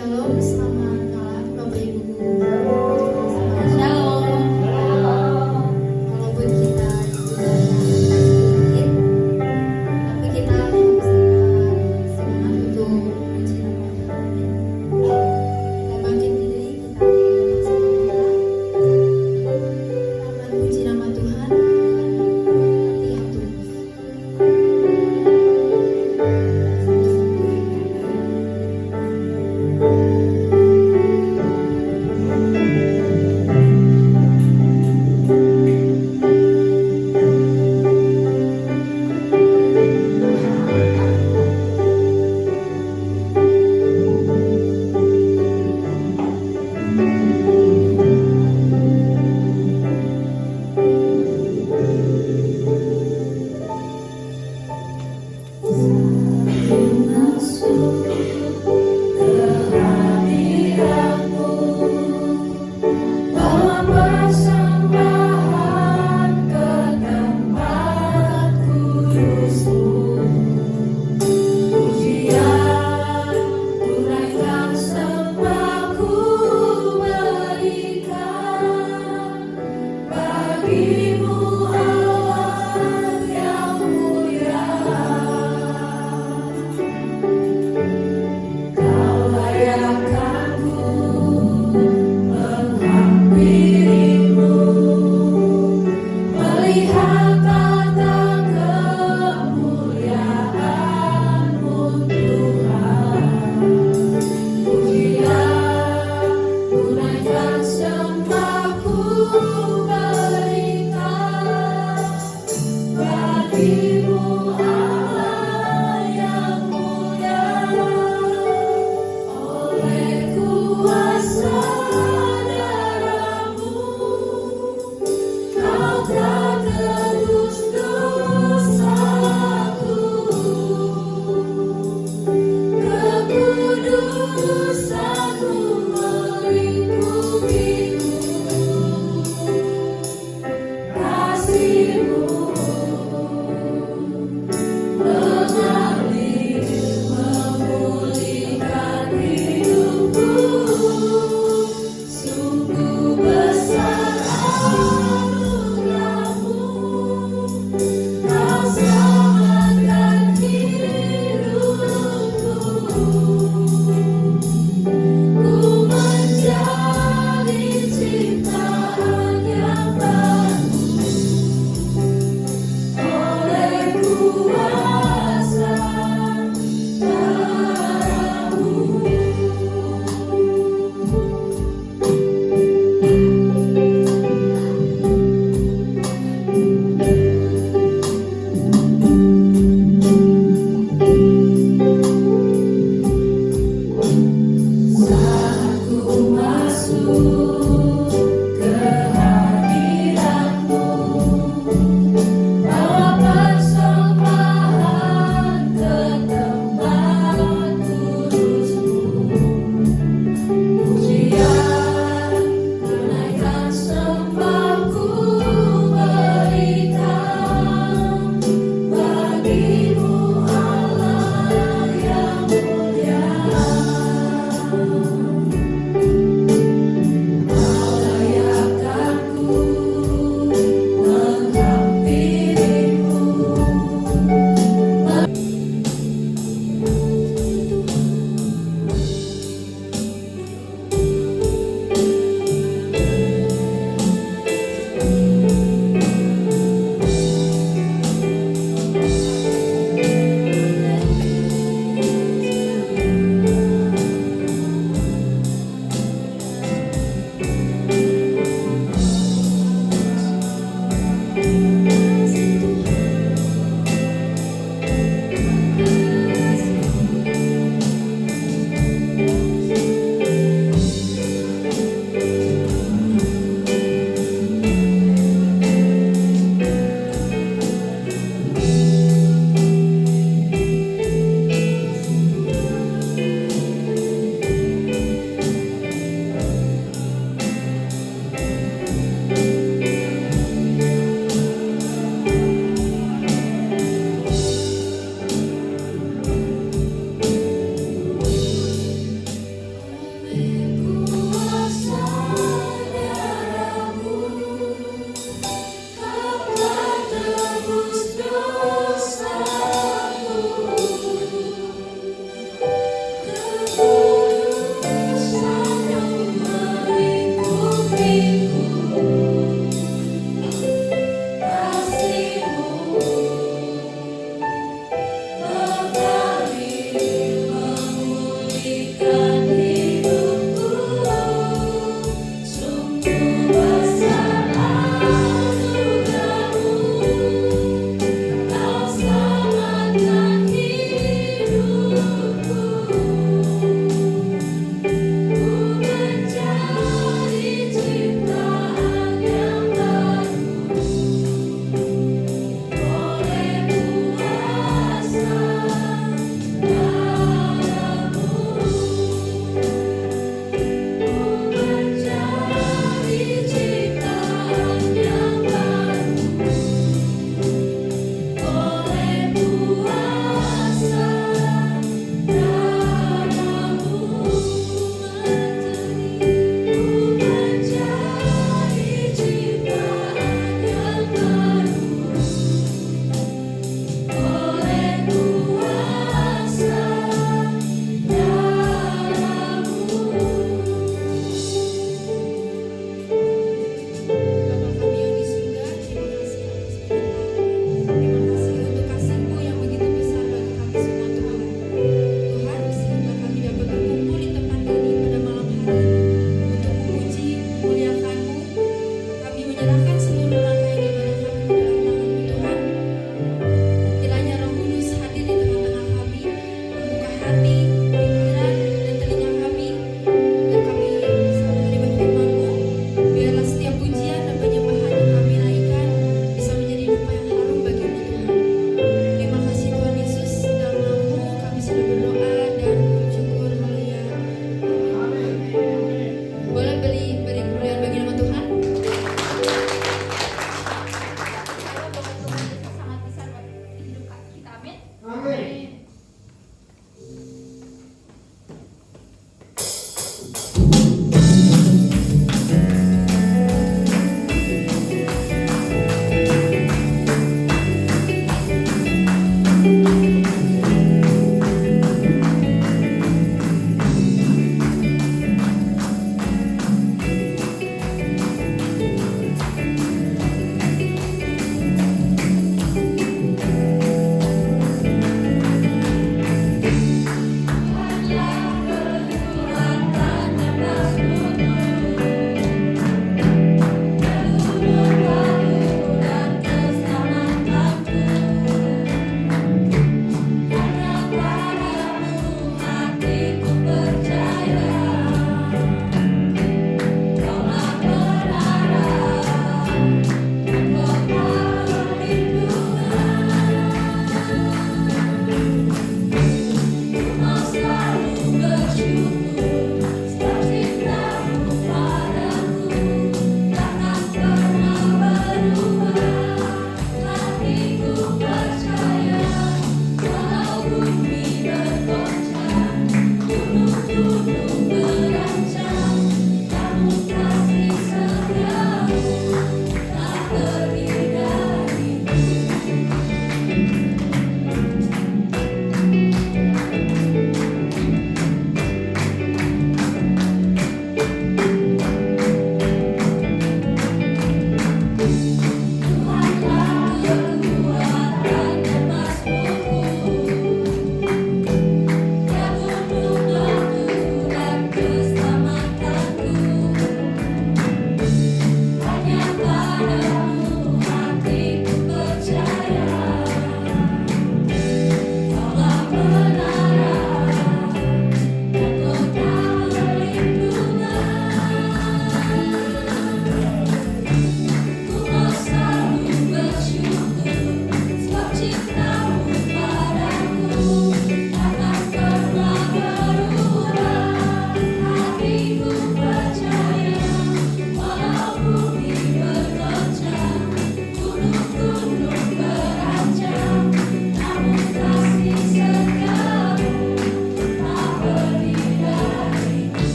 Shalom, selamat malam Bapak Ibu Guru. Shalom. Walaupun kita sedikit, tapi kita semangat untuk memuji nama Tuhan. Kita bangkit diri, kita semangat. Kita memuji nama Tuhan dengan hati yang tulus. Thank you.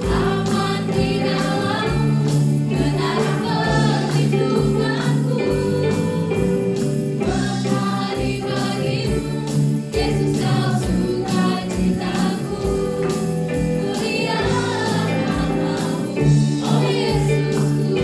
aman di dalam menara perlindunganku. Menari bagimu, Yesus kau sukacitaku. Muliakan namamu, oh Yesusku.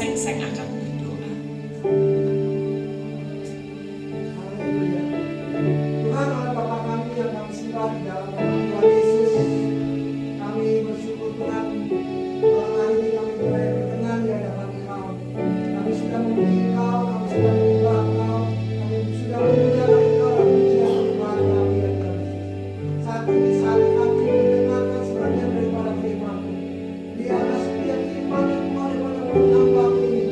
Seng-Seng akan berdoa. Haleluya. Tuhan Allah Bapa kami yang kami sembah di dalam nama Tuhan Yesus, kami bersyukur Tuhan malam hari ini kami boleh berkenan di hadapan Engkau. Kami sudah memuji Engkau, kami sudah menyembah Engkau, kami sudah memuliakan Engkau dan pujian Tuhan kami ya Tuhan. Saat ini saat kami mendengarkan sebagian daripada firman-Mu, biarlah setiap firman yang keluar daripada mulut hamba-Mu ini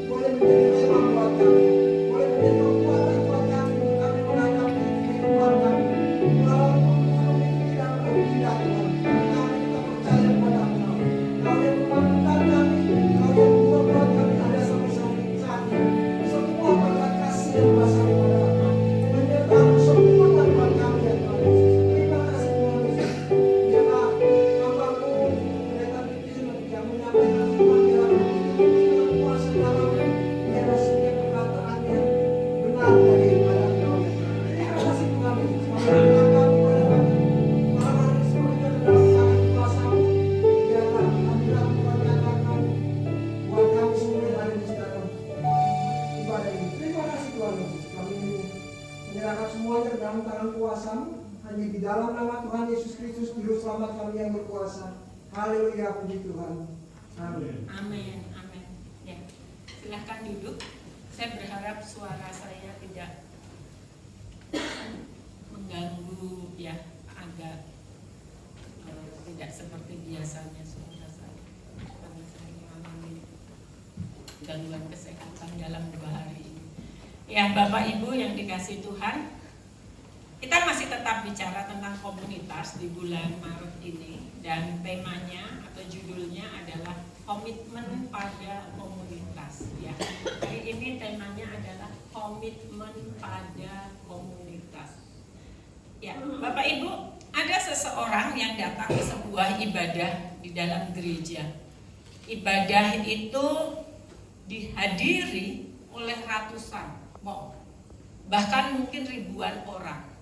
boleh menjadi rema buat kami, boleh menjadi kekuatan buat kami untuk kami menghadapi kehidupan kami. Walaupun gunung itu tidak berpindah Tuhan, kami tetap percaya kepada Engkau. Kau yang memampukan kami, Kau yang membuat kami ada sampai saat ini. Semua berkat kasih dan berasal daripada Engkau. Menyertamu sempurna buat kami ya Tuhan Yesus. Terima kasih Tuhan Yesus. Biarlah hamba-Mu pendeta Bikin yang menyampaikan firman, biarlah begitu dengan kuasa dalam-Mu, biarlah setiap perkataan yang benar daripada Engkau ya Tuhan. Terima kasih Tuhan Yesus. Kami kami pada malam hari ini semuanya ke dalam tangan kuasa-Mu. Biarlah hadirat Tuhan nyatakan buat kami semua yang ada di dalam ibadah ini. Terima kasih Tuhan Yesus. Kami menyerahkan semuanya ke dalam tangan kuasa-Mu. Hanya di dalam nama Tuhan Yesus Kristus, Juru Selamat kami yang berkuasa. Haleluya, puji Tuhan. Amin. Amin, amin. Ya, silahkan duduk. Saya berharap suara saya tidak mengganggu ya, agak tidak seperti biasanya suara saya. Karena saya mengalami gangguan kesehatan dalam 2 hari ini. Ya, Bapak Ibu yang dikasihi Tuhan, kita masih tetap bicara tentang komunitas di bulan Maret ini, dan temanya atau judulnya adalah komitmen pada komunitas. Ya, hari ini temanya adalah komitmen pada komunitas. Ya, Bapak Ibu, ada seseorang yang datang ke sebuah ibadah di dalam gereja. Ibadah itu dihadiri oleh ratusan, bahkan mungkin ribuan orang.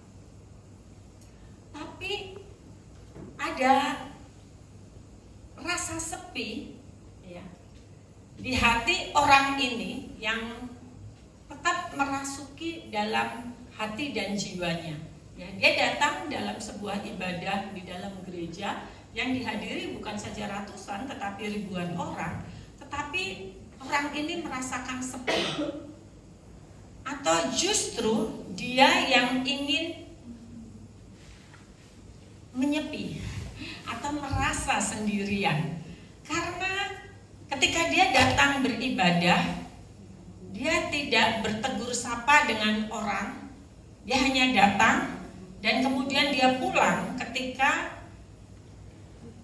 Tapi ada rasa sepi ya di hati orang ini yang tetap merasuki dalam hati dan jiwanya. Ya, dia datang dalam sebuah ibadah di dalam gereja yang dihadiri bukan saja ratusan tetapi ribuan orang, tetapi orang ini merasakan sepi. Atau justru dia yang ingin menyepi atau merasa sendirian, karena ketika dia datang beribadah, dia tidak bertegur sapa dengan orang, dia hanya datang dan kemudian dia pulang ketika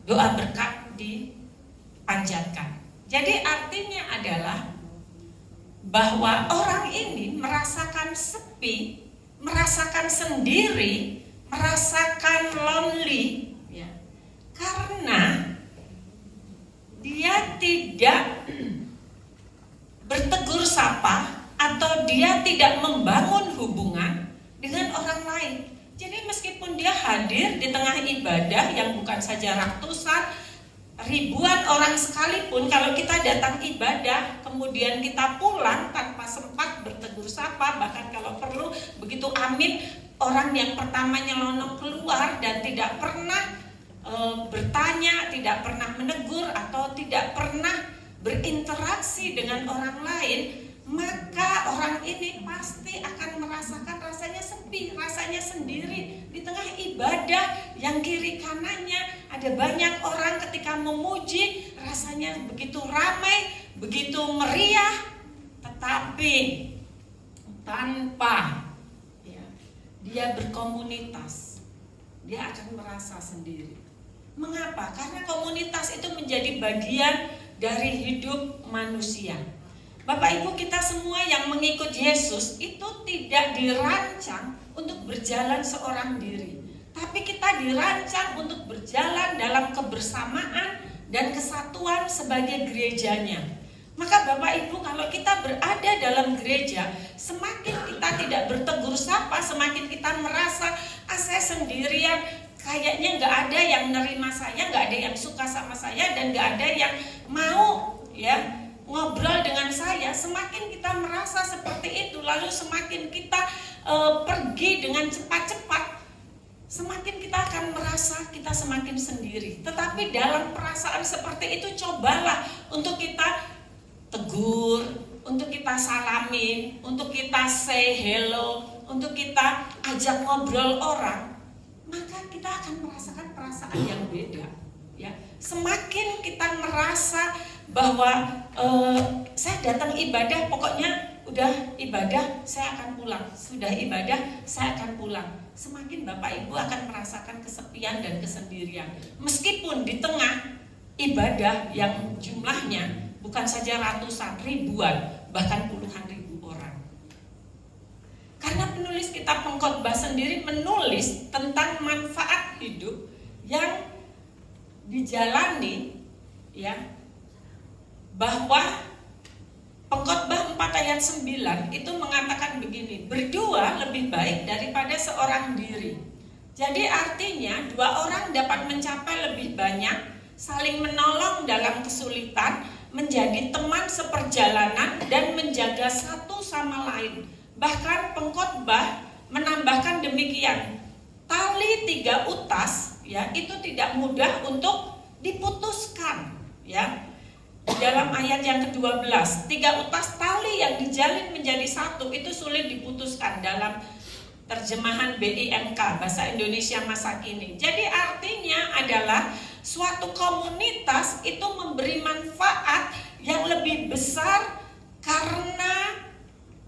doa berkat dipanjatkan. Jadi artinya adalah bahwa orang ini merasakan sepi, merasakan sendiri, merasakan lonely ya, karena dia tidak bertegur sapa atau dia tidak membangun hubungan dengan orang lain. Jadi meskipun dia hadir di tengah ibadah yang bukan saja ratusan, ribuan orang sekalipun, kalau kita datang ibadah kemudian kita pulang tanpa sempat bertegur sapa, bahkan kalau perlu begitu amin orang yang pertama nyelonong keluar dan tidak pernah bertanya, tidak pernah menegur atau tidak pernah berinteraksi dengan orang lain, maka orang ini pasti akan merasakan rasanya sepi, rasanya sendiri di tengah ibadah yang kiri kanannya ada banyak orang. Ketika memuji rasanya begitu ramai, begitu meriah, tetapi tanpa dia berkomunitas, dia akan merasa sendiri. Mengapa? Karena komunitas itu menjadi bagian dari hidup manusia. Bapak Ibu, kita semua yang mengikut Yesus itu tidak dirancang untuk berjalan seorang diri, tapi kita dirancang untuk berjalan dalam kebersamaan dan kesatuan sebagai gerejanya. Maka Bapak Ibu, kalau kita berada dalam gereja, semakin kita tidak bertegur sapa, semakin kita merasa saya sendirian, kayaknya nggak ada yang nerima saya, nggak ada yang suka sama saya, dan nggak ada yang mau ngobrol dengan saya, semakin kita merasa seperti itu, lalu semakin kita pergi dengan cepat-cepat, semakin kita akan merasa kita semakin sendiri. Tetapi dalam perasaan seperti itu, cobalah untuk kita tegur, untuk kita salamin, untuk kita say hello, untuk kita ajak ngobrol orang, maka kita akan merasakan perasaan yang beda. Ya, semakin kita merasa bahwa saya datang ibadah, pokoknya udah ibadah saya akan pulang, sudah ibadah saya akan pulang, semakin Bapak Ibu akan merasakan kesepian dan kesendirian. Meskipun di tengah ibadah yang jumlahnya bukan saja ratusan, ribuan, bahkan puluhan ribu orang. Karena penulis kitab Pengkhotbah sendiri menulis tentang manfaat hidup yang dijalani, ya, bahwa Pengkhotbah 4 ayat 9 itu mengatakan begini, berdua lebih baik daripada seorang diri. Jadi artinya 2 orang dapat mencapai lebih banyak, saling menolong dalam kesulitan, menjadi teman seperjalanan dan menjaga satu sama lain. Bahkan Pengkhotbah menambahkan demikian, tali 3 utas, ya, itu tidak mudah untuk diputuskan, ya. Dalam ayat yang ke-12, 3 utas tali yang dijalin menjadi satu itu sulit diputuskan dalam terjemahan BIMK Bahasa Indonesia Masa Kini. Jadi artinya adalah suatu komunitas itu memberi manfaat yang lebih besar karena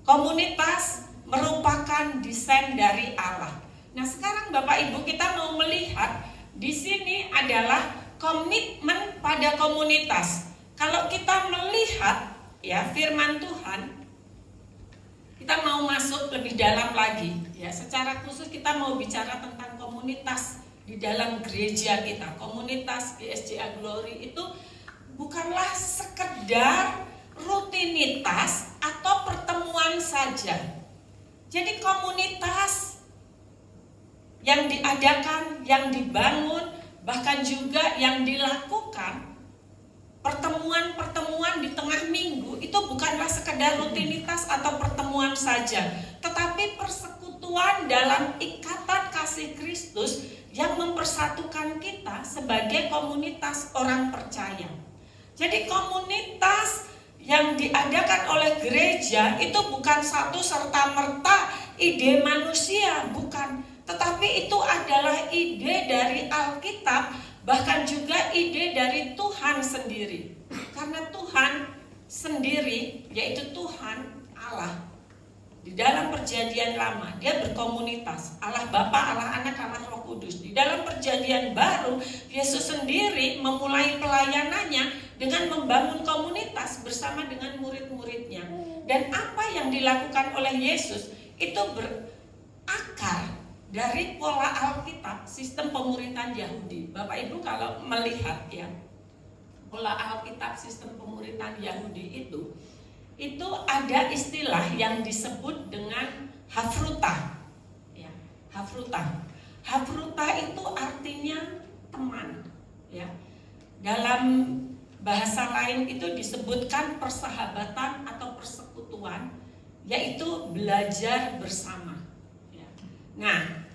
komunitas merupakan desain dari Allah. Nah, sekarang Bapak Ibu kita mau melihat di sini adalah komitmen pada komunitas. Kalau kita melihat, ya, firman Tuhan, kita mau masuk lebih dalam lagi, ya. Secara khusus kita mau bicara tentang komunitas di dalam gereja kita. Komunitas GSJA Glory itu bukanlah sekedar rutinitas atau pertemuan saja. Jadi komunitas yang diadakan, yang dibangun, bahkan juga yang dilakukan, pertemuan-pertemuan di tengah minggu itu bukanlah sekedar rutinitas atau pertemuan saja, tetapi persekutuan dalam ikatan kasih Kristus yang mempersatukan kita sebagai komunitas orang percaya. Jadi komunitas yang diadakan oleh gereja itu bukan satu serta-merta ide manusia, bukan, tetapi itu adalah ide dari Alkitab, bahkan juga ide dari Tuhan sendiri. Karena Tuhan sendiri, yaitu Tuhan Allah, di dalam perjanjian lama dia berkomunitas, Allah Bapa, Allah Anak, Allah Roh Kudus. Di dalam perjanjian baru, Yesus sendiri memulai pelayanannya dengan membangun komunitas bersama dengan murid-muridnya. Dan apa yang dilakukan oleh Yesus itu berakar dari pola Alkitab, sistem pemuritan Yahudi. Bapak Ibu kalau melihat, ya, pola Alkitab sistem pemuritan Yahudi itu ada istilah yang disebut dengan hafruta, ya, hafruta. Hafruta itu artinya teman, ya. Dalam bahasa lain itu disebutkan persahabatan atau persekutuan, yaitu belajar bersama. Nah,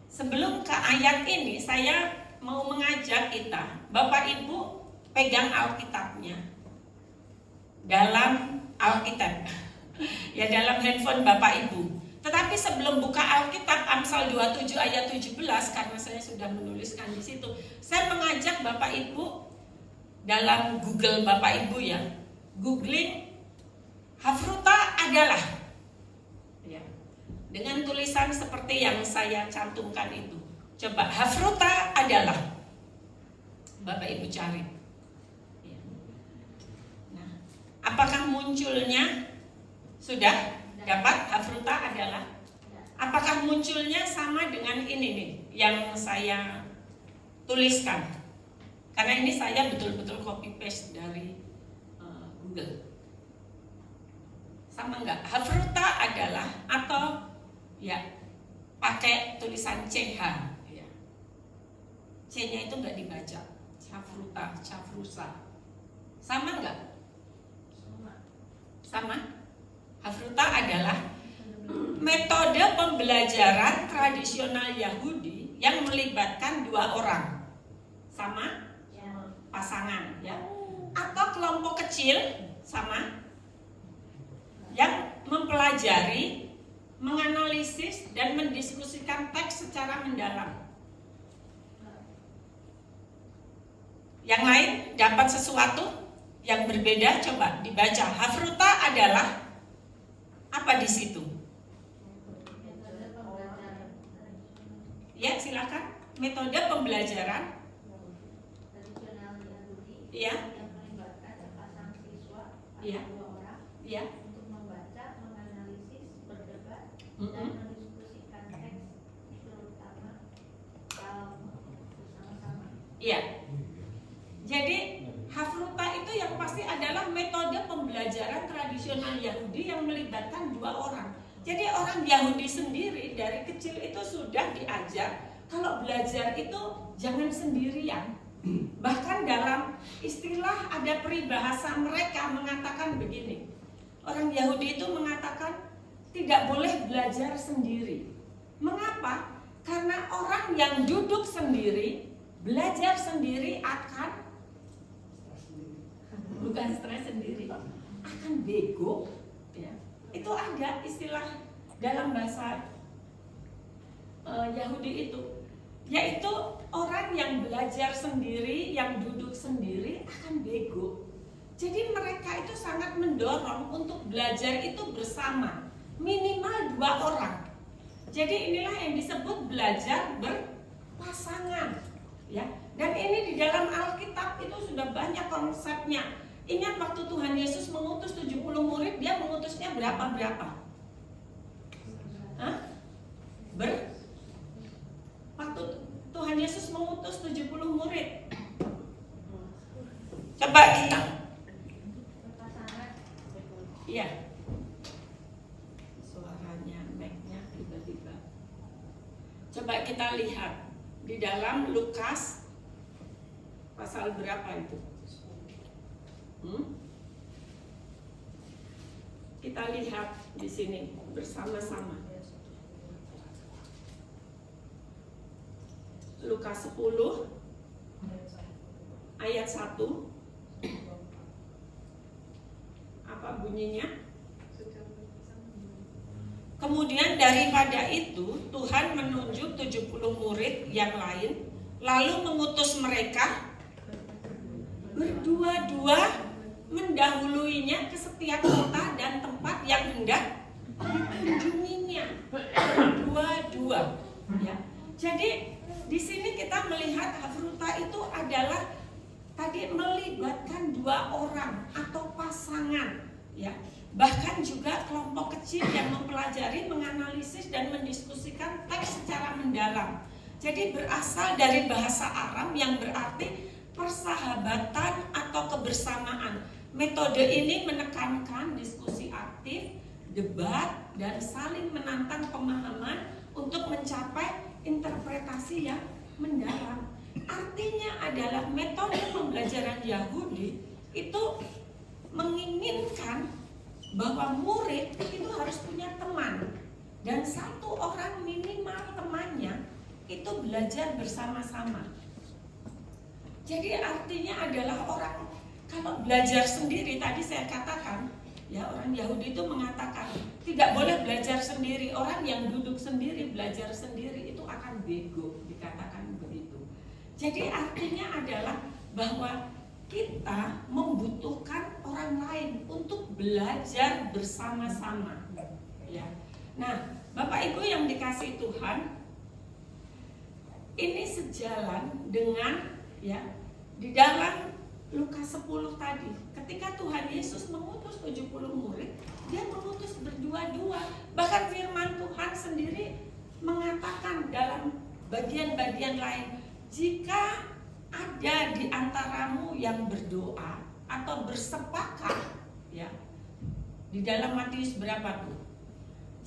sebelum ke ayat ini saya mau mengajak kita, Bapak Ibu pegang Alkitabnya dalam Alkitab, ya, dalam handphone Bapak Ibu. Tetapi sebelum buka Alkitab, Amsal 27 ayat 17, karena saya sudah menuliskan di situ, saya mengajak Bapak Ibu dalam Google Bapak Ibu, ya, googling hafruta adalah, ya, dengan tulisan seperti yang saya cantumkan itu. Coba, hafruta adalah, Bapak Ibu cari. Nah, apakah munculnya? Sudah dapat hafruta adalah? Apakah munculnya sama dengan ini nih yang saya tuliskan? Karena ini saya betul-betul copy paste dari Google. Sama enggak? Hafruta adalah, atau, ya, pakai tulisan CH, ya. C-nya itu enggak dibaca. Hafruta, cafrusa. Sama enggak? Sama? Hafruta adalah metode pembelajaran tradisional Yahudi yang melibatkan dua orang. Sama? Pasangan, ya. Atau kelompok kecil, sama? Yang mempelajari, menganalisis, dan mendiskusikan teks secara mendalam. Yang lain dapat sesuatu yang berbeda, coba dibaca. Hafruta adalah apa di situ? Ya, silakan. Metode pembelajaran. Ya. Yang melibatkan sepasang siswa atau Ya. dua orang Ya. untuk membaca, menganalisis, berdebat, Mm-mm. dan mendiskusikan teks, terutama bersama-sama. Iya. Jadi Hafruta itu yang pasti adalah metode pembelajaran tradisional Yahudi yang melibatkan dua orang. Jadi orang Yahudi sendiri dari kecil itu sudah diajar kalau belajar itu jangan sendirian. Bahkan dalam istilah ada peribahasa mereka mengatakan begini. Orang Yahudi itu mengatakan tidak boleh belajar sendiri. Mengapa? Karena orang yang duduk sendiri, belajar sendiri akan bukan stres sendiri, akan bego, ya. Itu ada istilah dalam bahasa Yahudi itu, yaitu orang yang belajar sendiri, yang duduk sendiri akan bego. Jadi mereka itu sangat mendorong untuk belajar itu bersama, minimal dua orang. Jadi inilah yang disebut belajar berpasangan, ya. Dan ini di dalam Alkitab itu sudah banyak konsepnya. Ingat waktu Tuhan Yesus mengutus 70 murid, dia mengutusnya berapa? Hah? Waktu Tuhan Yesus mengutus 70 murid. Coba kita. Iya. Suaranya, mic-nya tiba-tiba. Coba kita lihat di dalam Lukas pasal berapa itu? Kita lihat di sini bersama-sama. Lukas 10 ayat 1. Apa bunyinya? Kemudian daripada itu Tuhan menunjuk 70 murid yang lain, lalu mengutus mereka berdua-dua mendahuluinya ke setiap kota dan tempat yang hendak dikunjunginya. Dua-dua, ya. Jadi di sini kita melihat Hafruta itu adalah tadi melibatkan dua orang atau pasangan, ya. Bahkan juga kelompok kecil yang mempelajari, menganalisis dan mendiskusikan teks secara mendalam. Jadi berasal dari bahasa Aram yang berarti persahabatan atau kebersamaan. Metode ini menekankan diskusi aktif, debat, dan saling menantang pemahaman untuk mencapai interpretasi yang mendalam. Artinya adalah metode pembelajaran Yahudi itu menginginkan bahwa murid itu harus punya teman, dan satu orang minimal temannya itu belajar bersama-sama. Jadi artinya adalah orang kalau belajar sendiri, tadi saya katakan, ya, orang Yahudi itu mengatakan tidak boleh belajar sendiri. Orang yang duduk sendiri, belajar sendiri itu akan bego, dikatakan begitu. Jadi artinya adalah bahwa kita membutuhkan orang lain untuk belajar bersama-sama, ya. Nah, Bapak Ibu yang dikasihi Tuhan, ini sejalan dengan, ya, di dalam Lukas 10 tadi, ketika Tuhan Yesus mengutus 70 murid, dia mengutus berdua-dua. Bahkan firman Tuhan sendiri mengatakan dalam bagian-bagian lain, jika ada di antaramu yang berdoa atau bersepakat, ya, di dalam Matius berapa tuh?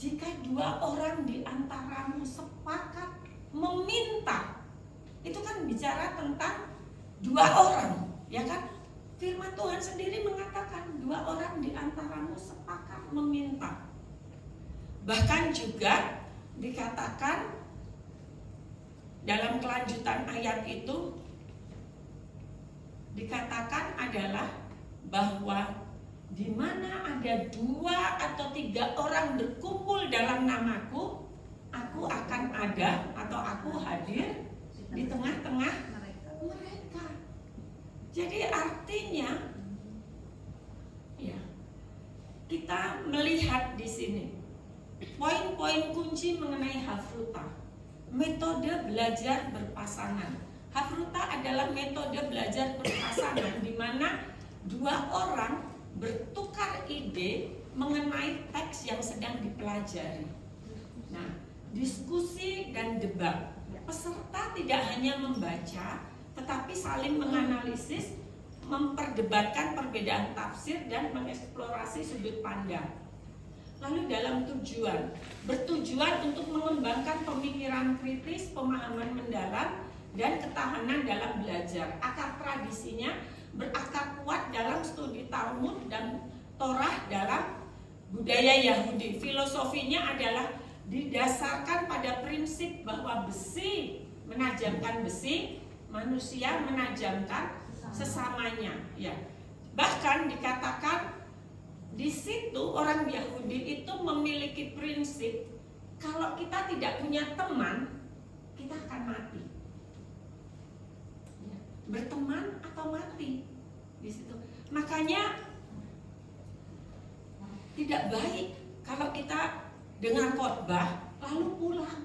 Jika dua orang di antaramu sepakat meminta, itu kan bicara tentang dua orang, ya kan? Firman Tuhan sendiri mengatakan 2 orang di antaramu sepakat meminta. Bahkan juga dikatakan dalam kelanjutan ayat itu dikatakan adalah bahwa di mana ada 2 atau 3 orang berkumpul dalam namaku, aku akan ada atau aku hadir di tengah-tengah mereka. Jadi artinya ya, kita melihat di sini poin-poin kunci mengenai hafruta. Metode belajar berpasangan. Hafruta adalah metode belajar berpasangan di mana 2 orang bertukar ide mengenai teks yang sedang dipelajari. Nah, diskusi dan debat. Peserta tidak hanya membaca, tetapi saling menganalisis, memperdebatkan perbedaan tafsir dan mengeksplorasi sudut pandang. Lalu dalam bertujuan untuk mengembangkan pemikiran kritis, pemahaman mendalam, dan ketahanan dalam belajar. Akar tradisinya berakar kuat dalam studi Talmud dan Torah dalam budaya Yahudi. Filosofinya adalah didasarkan pada prinsip bahwa besi menajamkan besi, manusia menajamkan sesamanya. Ya. Bahkan dikatakan di situ orang Yahudi itu memiliki prinsip kalau kita tidak punya teman, kita akan mati. Berteman atau mati di situ. Makanya tidak baik kalau kita dengar khotbah lalu pulang.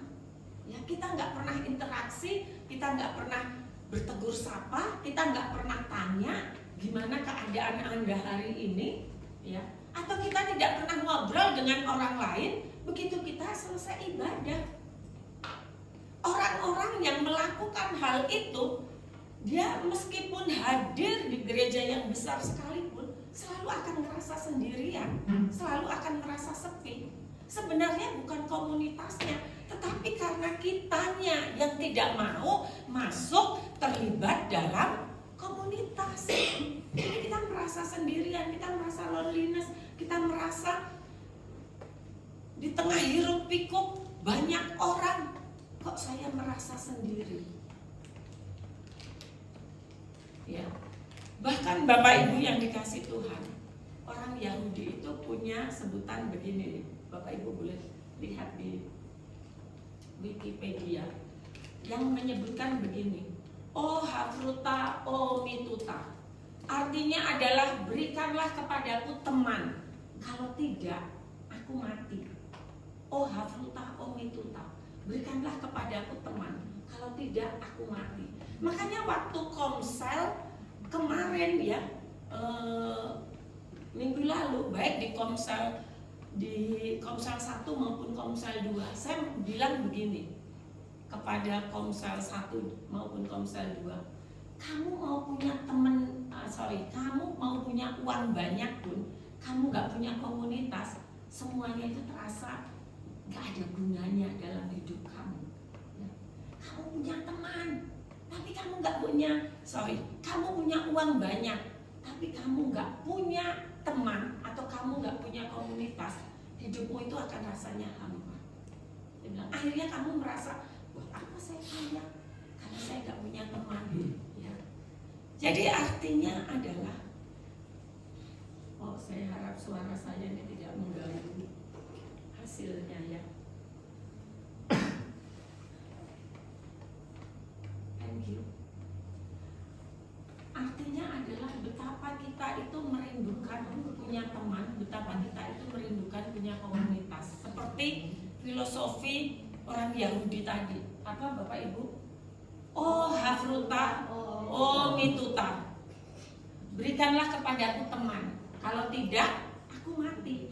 Ya, kita nggak pernah interaksi, kita nggak pernah bertegur sapa, kita nggak pernah tanya gimana keadaan Anda hari ini, ya. Atau kita tidak pernah ngobrol dengan orang lain begitu kita selesai ibadah. Orang-orang yang melakukan hal itu, dia meskipun hadir di gereja yang besar sekalipun selalu akan merasa sendirian, selalu akan merasa sepi. Sebenarnya bukan komunitasnya, tetapi karena kitanya yang tidak mau masuk terlibat dalam komunitas. Jadi kita merasa sendirian, kita merasa loneliness, kita merasa di tengah hiruk pikuk banyak orang, kok saya merasa sendiri. Ya. Bahkan Bapak Ibu yang dikasih Tuhan, orang Yahudi itu punya sebutan begini nih. Bapak Ibu boleh lihat di Wikipedia yang menyebutkan begini: O hafruta, o mituta. Artinya adalah berikanlah kepadaku teman, kalau tidak aku mati. O hafruta, o mituta. Berikanlah kepadaku teman, kalau tidak aku mati. Makanya waktu komsel kemarin ya, minggu lalu, baik di komsel 1 maupun komsel 2, saya bilang begini kepada komsel 1 maupun komsel 2, kamu mau punya kamu mau punya uang banyak pun, kamu gak punya komunitas, semuanya itu terasa gak ada gunanya dalam hidup kamu. Kamu punya teman, tapi kamu kamu punya uang banyak, tapi kamu gak punya teman atau kamu gak punya komunitas, hidupmu itu akan rasanya hampa. Dia bilang, akhirnya kamu merasa, wah apa saya kaya karena saya gak punya teman. Ya. Jadi artinya adalah, saya harap suara saya ini tidak mengganggu hasilnya ya. Thank you. Artinya adalah betapa kita itu merindukan punya teman, betapa kita itu merindukan punya komunitas. Seperti filosofi orang Yahudi tadi. Apa Bapak Ibu? Oh hafruta, oh mituta. Berikanlah kepadaku teman, kalau tidak aku mati.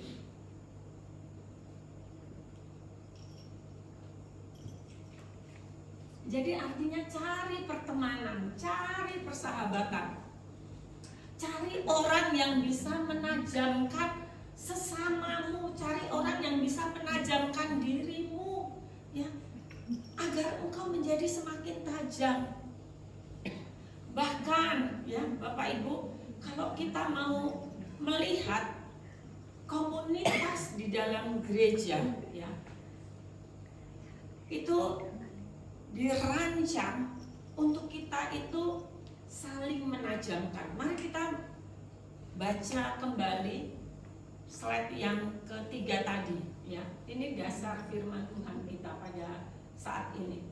Jadi artinya cari pertemanan, cari persahabatan, cari orang yang bisa menajamkan sesamamu, cari orang yang bisa menajamkan dirimu, ya, agar engkau menjadi semakin tajam. Bahkan, ya, Bapak Ibu, kalau kita mau melihat komunitas di dalam gereja, ya, itu dirancang untuk kita itu saling menajamkan. Mari kita baca kembali slide yang ketiga tadi, ya. Ini dasar firman Tuhan kita pada saat ini.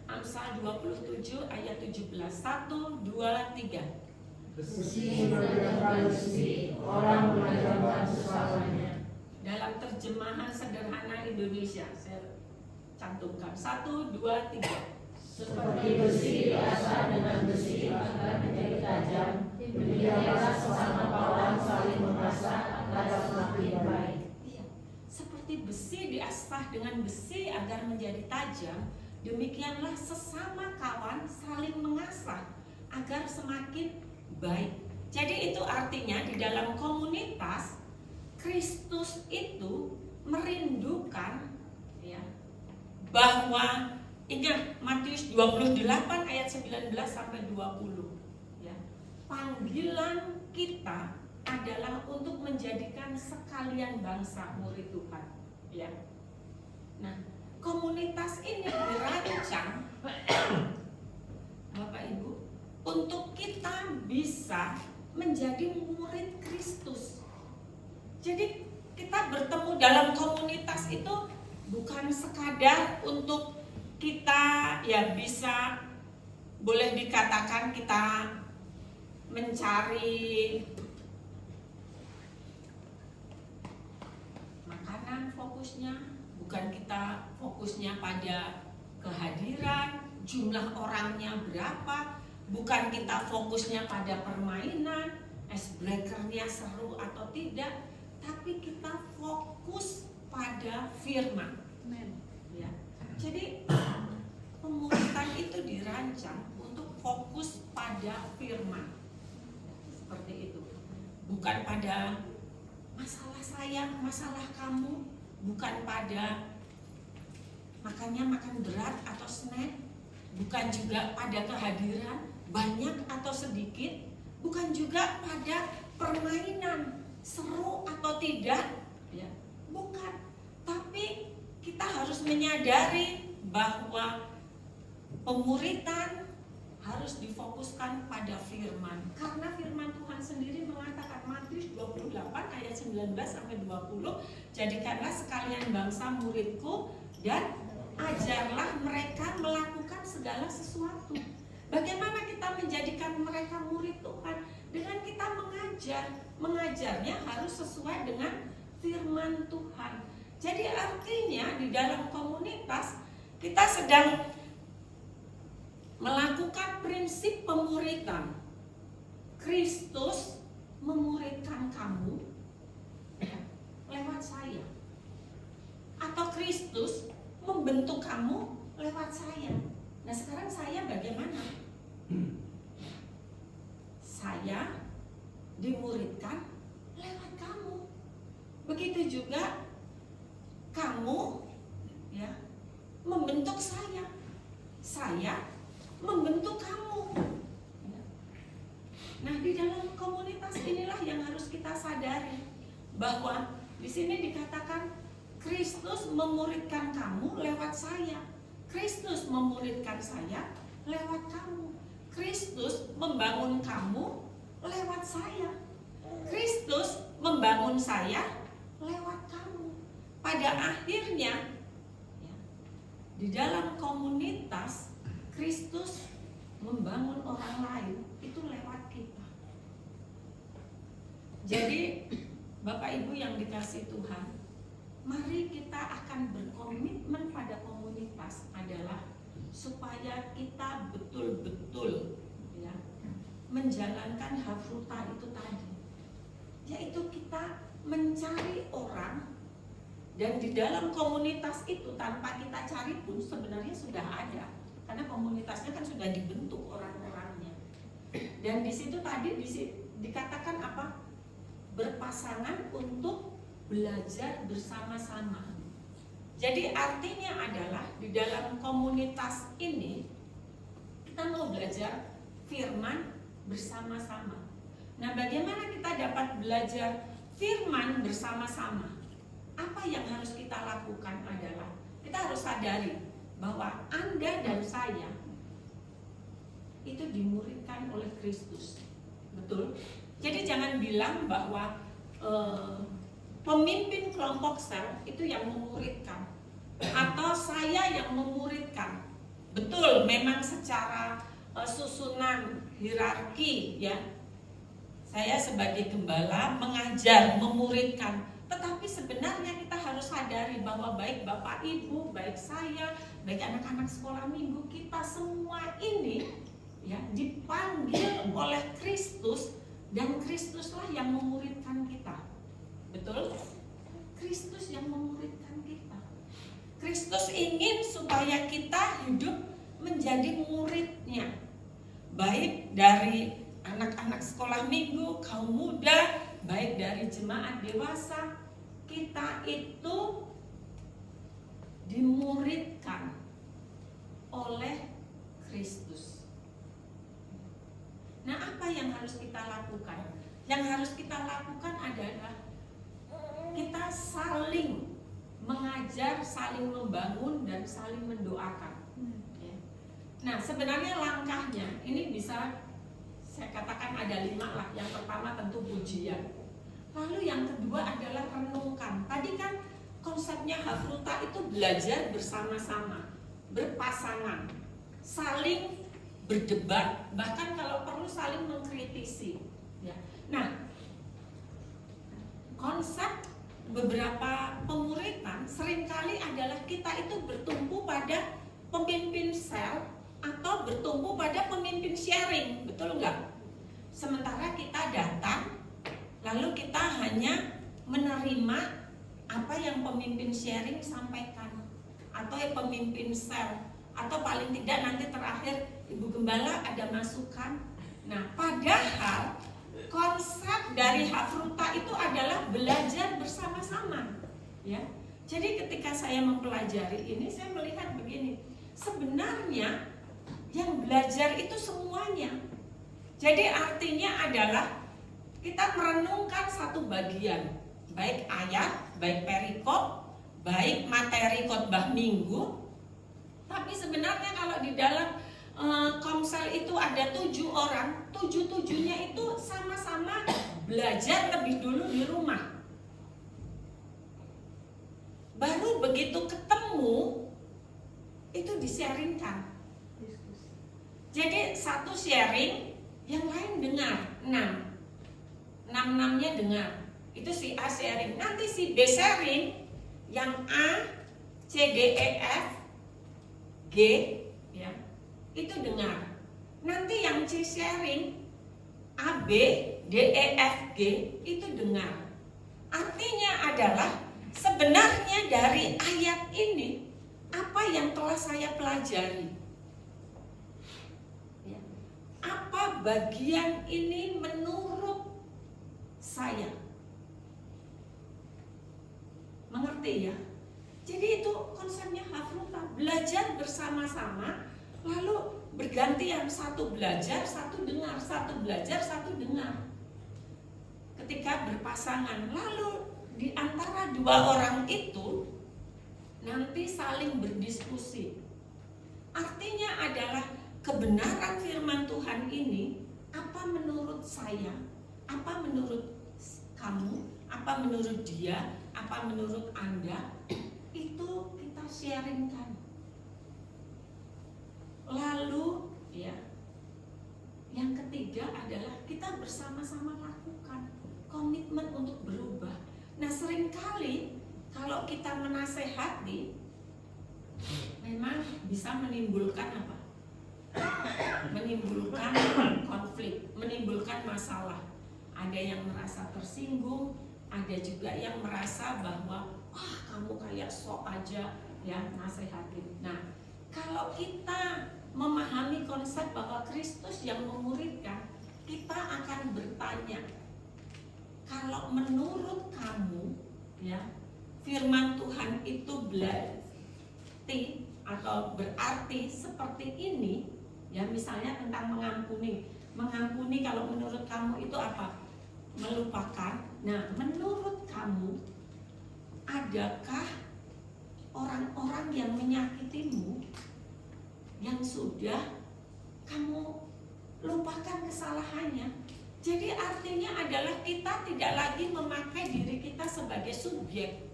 Amsal 27 ayat 17. 1, 2, 3. Besi menajamkan besi, orang menajamkan sesamanya. Dalam terjemahan sederhana Indonesia, saya cantumkan 1, 2, 3. Seperti besi diasah dengan besi agar menjadi tajam, demikianlah sesama kawan saling mengasah agar semakin baik. Iya, seperti besi diasah dengan besi agar menjadi tajam, demikianlah sesama kawan saling mengasah agar semakin baik. Jadi itu artinya di dalam komunitas Kristus itu merindukan, ya, bahwa ingat Matius 28 ayat 19 sampai 20, ya. Panggilan kita adalah untuk menjadikan sekalian bangsa murid Tuhan, ya. Nah, komunitas ini dirancang Bapak Ibu untuk kita bisa menjadi murid Kristus. Jadi kita bertemu dalam komunitas itu bukan sekadar untuk kita, ya, bisa, boleh dikatakan kita mencari makanan fokusnya, bukan kita fokusnya pada kehadiran, jumlah orangnya berapa, bukan kita fokusnya pada permainan, icebreaker-nya seru atau tidak, tapi kita fokus pada firman. Ya. Jadi pemuritan itu dirancang untuk fokus pada firman. Seperti itu. Bukan pada masalah saya, masalah kamu, bukan pada makannya makan berat atau snack, bukan juga pada kehadiran banyak atau sedikit, bukan juga pada permainan seru atau tidak, ya. Bukan. Tapi kita harus menyadari bahwa pemuritan harus difokuskan pada firman. Karena firman Tuhan sendiri mengatakan, Matius 28 ayat 19 sampai 20, jadikanlah sekalian bangsa muridku dan ajarlah mereka melakukan segala sesuatu. Bagaimana kita menjadikan mereka murid Tuhan? Dengan kita mengajar. Mengajarnya harus sesuai dengan firman Tuhan. Jadi artinya di dalam komunitas kita sedang melakukan prinsip pemuritan. Kristus memuridkan kamu lewat saya. Atau Kristus membentuk kamu lewat saya. Nah, sekarang saya bagaimana? Saya dimuridkan lewat kamu. Begitu juga kamu, ya, membentuk saya. Saya membentuk kamu. Nah, di dalam komunitas inilah yang harus kita sadari bahwa di sini dikatakan Kristus memuridkan kamu lewat saya. Kristus memuridkan saya lewat kamu. Kristus membangun kamu lewat saya. Kristus membangun saya lewat kamu. Pada akhirnya, ya, di dalam komunitas Kristus membangun orang lain itu lewat kita. Jadi Bapak Ibu yang dikasihi Tuhan, mari kita akan berkomitmen pada komunitas adalah supaya kita betul-betul, ya, menjalankan hafruta itu tadi, yaitu kita mencari orang, dan di dalam komunitas itu tanpa kita cari pun sebenarnya sudah ada, karena komunitasnya kan sudah dibentuk orang-orangnya. Dan di situ tadi dikatakan apa? Berpasangan untuk belajar bersama-sama. Jadi artinya adalah di dalam komunitas ini kita mau belajar firman bersama-sama. Nah, bagaimana kita dapat belajar firman bersama-sama? Apa yang harus kita lakukan adalah kita harus sadari bahwa Anda dan saya itu dimuridkan oleh Kristus. Betul? Jadi jangan bilang bahwa pemimpin kelompok sel itu yang memuridkan atau saya yang memuridkan. Betul, memang secara susunan hierarki ya, saya sebagai gembala mengajar, memuridkan. Tetapi sebenarnya kita harus sadari bahwa baik Bapak Ibu, baik saya, baik anak-anak sekolah minggu, kita semua ini ya dipanggil oleh Kristus, dan Kristuslah yang memuridkan kita. Betul? Kristus yang memuridkan kita. Kristus ingin supaya kita hidup menjadi muridnya, baik dari anak-anak sekolah minggu, kaum muda, baik dari jemaat dewasa. Kita itu dimuridkan oleh Kristus. Nah, apa yang harus kita lakukan? Yang harus kita lakukan adalah kita saling mengajar, saling membangun, dan saling mendoakan. Nah, sebenarnya langkahnya ini bisa saya katakan ada 5 lah. Yang pertama tentu pujian. Lalu yang kedua adalah renungkan. Tadi kan konsepnya Hafruta itu belajar bersama-sama, berpasangan, saling berdebat, bahkan kalau perlu saling mengkritisi. Ya. Nah, konsep beberapa pemuridan seringkali adalah kita itu bertumpu pada pemimpin sel atau bertumpu pada pemimpin sharing, betul enggak? Sementara kita datang, lalu kita hanya menerima apa yang pemimpin sharing sampaikan, atau pemimpin sel, atau paling tidak nanti terakhir Ibu Gembala ada masukan. Nah, padahal konsep dari Hafruta itu adalah belajar bersama-sama, ya. Jadi ketika saya mempelajari ini, saya melihat begini, sebenarnya yang belajar itu semuanya. Jadi artinya adalah kita merenungkan satu bagian, baik ayat, baik perikop, baik materi khotbah minggu. Tapi sebenarnya kalau di dalam komsel itu ada 7 orang, 7-7-nya itu sama-sama belajar lebih dulu di rumah. Baru begitu ketemu itu di-sharingkan. Jadi satu sharing, yang lain dengar. 6-6-nya dengar. Itu si A sharing. Nanti si B sharing, yang A, C, D, E, F, G, ya, itu dengar. Nanti yang C sharing, A, B, D, E, F, G, itu dengar. Artinya adalah sebenarnya dari ayat ini, apa yang telah saya pelajari? Apa bagian ini menurut saya? Mengerti ya? Jadi itu konsepnya Hafruta, belajar bersama-sama, lalu bergantian, satu belajar, satu dengar, satu belajar, satu dengar. Ketika berpasangan, lalu di antara 2 orang itu nanti saling berdiskusi. Artinya adalah kebenaran firman Tuhan ini, apa menurut saya, apa menurut kamu, apa menurut dia, apa menurut Anda, itu kita sharingkan. Lalu ya, yang ketiga adalah kita bersama-sama lakukan komitmen untuk berubah. Nah, seringkali kalau kita menasehati memang bisa menimbulkan apa? Menimbulkan konflik, menimbulkan masalah. Ada yang merasa tersinggung, ada juga yang merasa bahwa wah, kamu kayak sok aja ya nasehatin. Nah, kalau kita memahami konsep bahwa Kristus yang memuridkan, kita akan bertanya, kalau menurut kamu ya firman Tuhan itu berarti atau berarti seperti ini, ya misalnya tentang mengampuni. Mengampuni kalau menurut kamu itu apa? Melupakan. Nah, menurut kamu, adakah orang-orang yang menyakitimu yang sudah kamu lupakan kesalahannya? Jadi artinya adalah kita tidak lagi memakai diri kita sebagai subjek,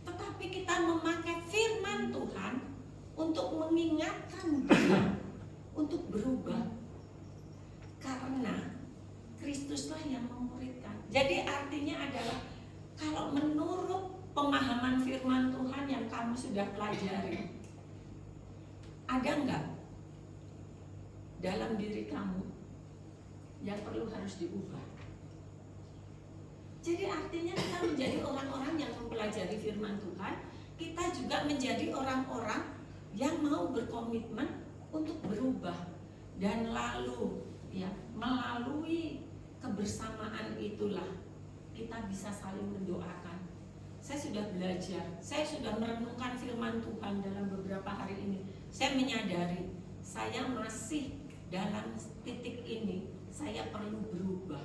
tetapi kita memakai firman Tuhan untuk mengingatkan dia untuk berubah. Karena Kristuslah yang memuridkan. Jadi artinya adalah kalau menurut pemahaman firman Tuhan yang kamu sudah pelajari, ada enggak dalam diri kamu yang perlu harus diubah? Jadi artinya kita menjadi orang-orang yang mempelajari firman Tuhan, kita juga menjadi orang-orang yang mau berkomitmen untuk berubah. Dan lalu ya, melalui kebersamaan itulah kita bisa saling mendoakan. Saya sudah belajar, saya sudah merenungkan firman Tuhan dalam beberapa hari ini. Saya menyadari saya masih dalam titik ini, saya perlu berubah.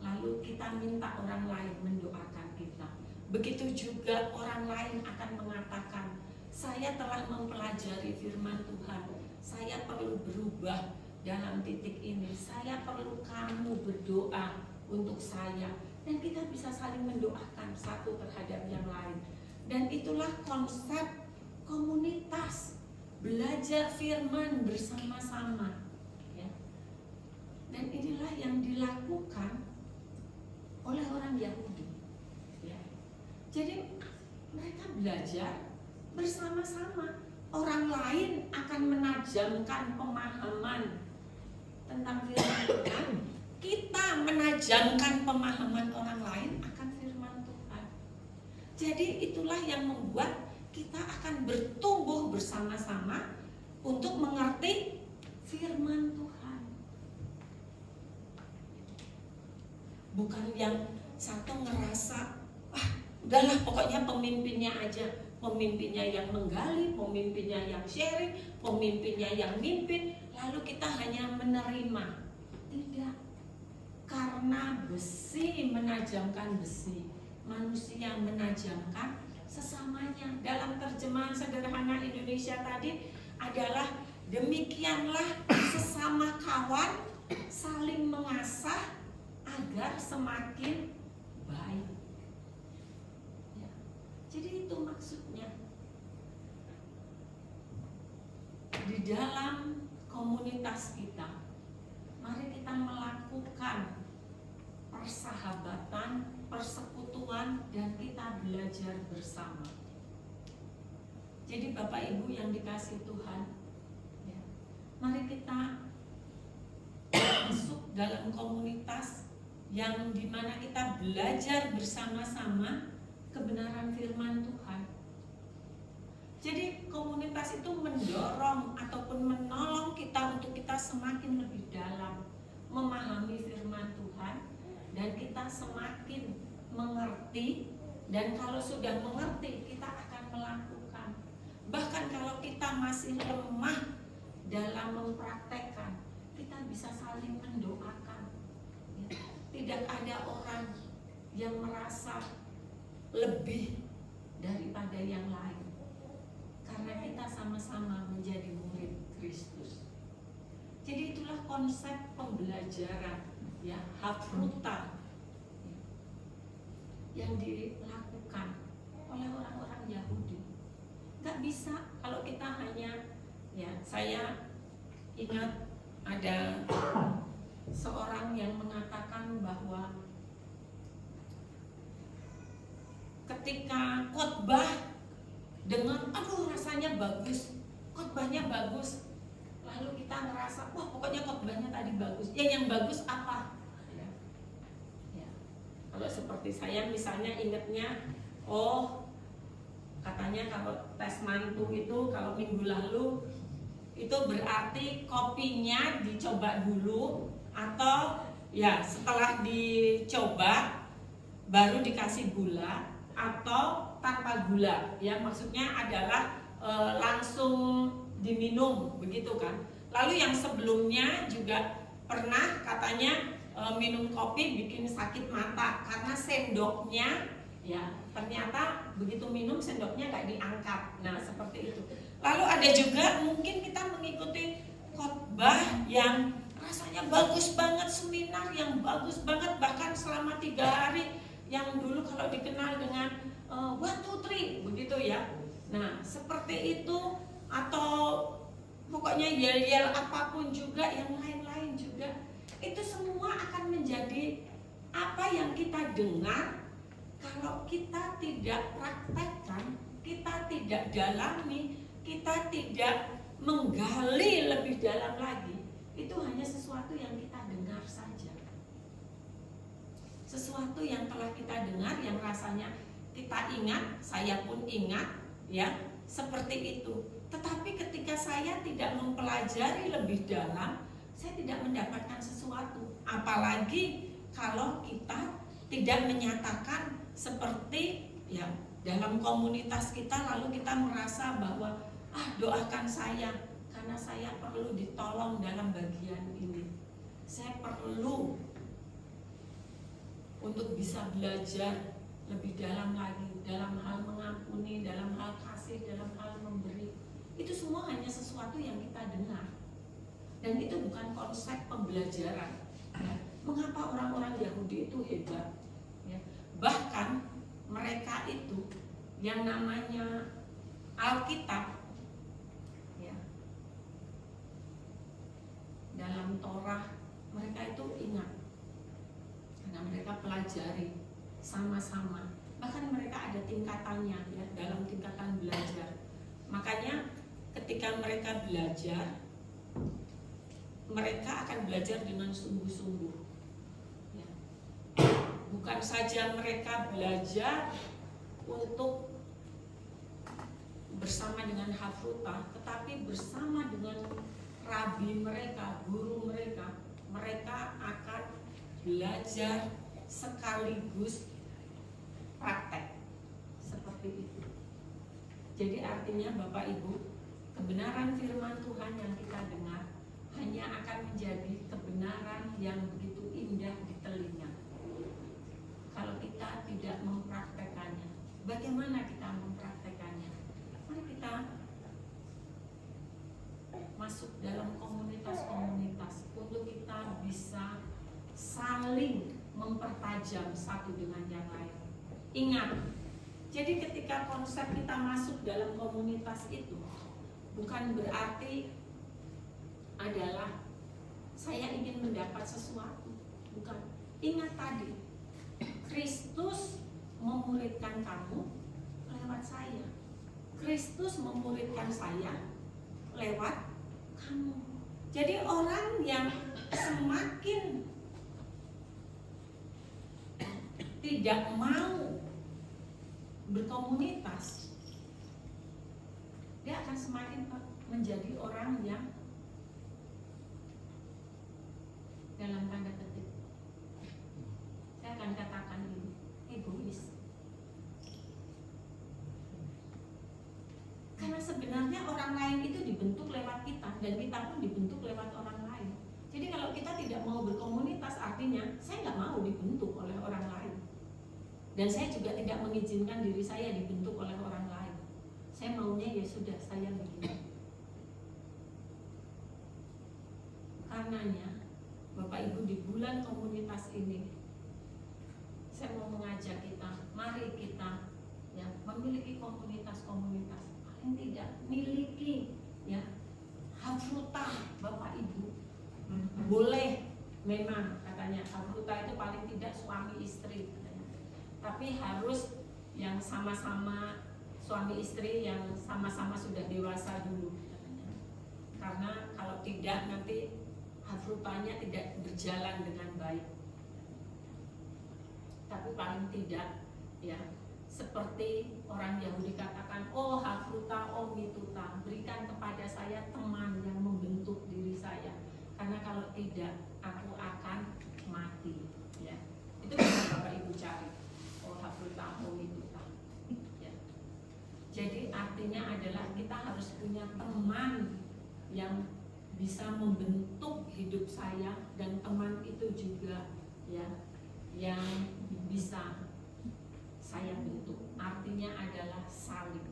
Lalu kita minta orang lain mendoakan kita. Begitu juga orang lain akan mengatakan, saya telah mempelajari firman Tuhan, saya perlu berubah dalam titik ini. Saya perlu kamu berdoa untuk saya. Dan kita bisa saling mendoakan satu terhadap yang lain. Dan itulah konsep komunitas, belajar firman bersama-sama. Dan inilah yang dilakukan oleh orang Yahudi. Ya. Jadi mereka belajar bersama-sama. Orang lain akan menajamkan pemahaman tentang firman Tuhan. Kita menajamkan pemahaman orang lain akan firman Tuhan. Jadi itulah yang membuat kita akan bertumbuh bersama-sama untuk mengerti firman Tuhan. Bukan yang satu ngerasa, udahlah pokoknya pemimpinnya aja. Pemimpinnya yang menggali, pemimpinnya yang sharing, pemimpinnya yang mimpin, lalu kita hanya menerima. Tidak. Karena besi menajamkan besi, manusia menajamkan sesamanya. Dalam terjemahan sederhana Indonesia tadi adalah demikianlah sesama kawan saling mengasah agar semakin baik. Ya. Jadi itu maksudnya. Di dalam komunitas kita, mari kita melakukan persahabatan, persekutuan, dan kita belajar bersama. Jadi Bapak Ibu yang dikasihi Tuhan, ya, mari kita masuk dalam komunitas yang dimana kita belajar bersama-sama kebenaran firman Tuhan. Jadi komunitas itu mendorong ataupun menolong kita untuk kita semakin lebih dalam memahami firman Tuhan, dan kita semakin mengerti, dan kalau sudah mengerti kita akan melakukan. Bahkan kalau kita masih lemah dalam mempraktekkan, kita bisa saling mendoakan. Tidak ada orang yang merasa lebih daripada yang lain, karena kita sama-sama menjadi murid Kristus. Jadi itulah konsep pembelajaran, ya, hafruta, yang dilakukan oleh orang-orang Yahudi. Gak bisa kalau kita hanya, ya, saya ingat ada seorang yang mengatakan bahwa ketika khotbah dengan rasanya bagus, khotbahnya bagus, lalu kita ngerasa wah pokoknya khotbahnya tadi bagus. Ya, yang bagus apa? Ya. Kalau seperti saya misalnya ingatnya, katanya kalau tes mantu itu kalau minggu lalu itu berarti kopinya dicoba dulu, atau ya setelah dicoba baru dikasih gula, atau tanpa gula. Ya, maksudnya adalah langsung diminum begitu kan. Lalu yang sebelumnya juga pernah katanya minum kopi bikin sakit mata karena sendoknya ya ternyata begitu minum sendoknya nggak diangkat. Nah seperti itu. Lalu ada juga mungkin kita mengikuti khotbah yang rasanya bagus banget, seminar yang bagus banget, bahkan selama 3 hari yang dulu kalau dikenal dengan 1, 2, 3 begitu ya. Nah seperti itu, atau pokoknya yel-yel apapun juga yang lain-lain juga, itu semua akan menjadi apa yang kita dengar. Kalau kita tidak praktekkan, kita tidak dalami, kita tidak menggali lebih dalam lagi, itu hanya sesuatu yang kita dengar saja. Sesuatu yang telah kita dengar, yang rasanya kita ingat, saya pun ingat, ya, seperti itu. Tetapi ketika saya tidak mempelajari lebih dalam, saya tidak mendapatkan sesuatu. Apalagi kalau kita tidak menyatakan seperti ya dalam komunitas kita, lalu kita merasa bahwa doakan saya karena saya perlu ditolong dalam bagian ini. Saya perlu untuk bisa belajar lebih dalam lagi dalam hal mengampuni, dalam hal kasih, dalam hal memberi. Itu semua hanya sesuatu yang kita dengar. Dan itu bukan konsep pembelajaran. Ya. Mengapa orang-orang Yahudi itu hebat? Ya. Bahkan mereka itu yang namanya Alkitab, ya, dalam Torah mereka itu ingat karena mereka pelajari sama-sama. Bahkan mereka ada tingkatannya ya, dalam tingkatan belajar. Makanya ketika mereka belajar, mereka akan belajar dengan sungguh-sungguh. Ya. Bukan saja mereka belajar untuk bersama dengan hafrutah, tetapi bersama dengan rabi mereka, guru mereka, mereka akan belajar sekaligus praktek seperti itu. Jadi artinya Bapak Ibu, kebenaran firman Tuhan yang kita dengar hanya akan menjadi kebenaran yang begitu indah di telinga. Kalau kita tidak mempraktekannya, bagaimana kita mempraktekannya? Mari kita masuk dalam komunitas-komunitas untuk kita bisa saling mempertajam satu dengan yang lain. Ingat, jadi ketika konsep kita masuk dalam komunitas itu bukan berarti adalah saya ingin mendapat sesuatu, bukan. Ingat tadi, Kristus memuridkan kamu lewat saya. Kristus memuridkan saya lewat kamu. Jadi orang yang semakin tidak mau berkomunitas, dia akan semakin menjadi orang yang dalam tanda petik, saya akan katakan ini, egois. Karena sebenarnya orang lain itu dibentuk lewat kita, dan kita pun dibentuk lewat orang lain. Jadi kalau kita tidak mau berkomunitas, artinya saya nggak mau dibentuk oleh orang lain. Dan saya juga tidak mengizinkan diri saya dibentuk oleh orang lain. Saya maunya ya sudah, saya begini. Karenanya Bapak Ibu, di bulan komunitas ini saya mau mengajak kita, mari kita ya memiliki komunitas-komunitas. Paling tidak miliki ya hafrutah Bapak Ibu. Boleh memang katanya hafrutah itu paling tidak suami istri katanya. Tapi harus yang sama-sama suami istri yang sama-sama sudah dewasa dulu katanya. Karena kalau tidak nanti hafrutahnya tidak berjalan dengan baik. Tapi paling tidak ya seperti orang Yahudi katakan, oh hafrutah, oh mituta, berikan kepada saya teman yang membentuk diri saya. Karena kalau tidak, aku akan mati. Ya, itu bisa Bapak Ibu cari. Oh hafrutah, oh mituta. Ya. Jadi artinya adalah kita harus punya teman yang bisa membentuk hidup saya, dan teman itu juga ya yang bisa saya bentuk. Artinya adalah saling.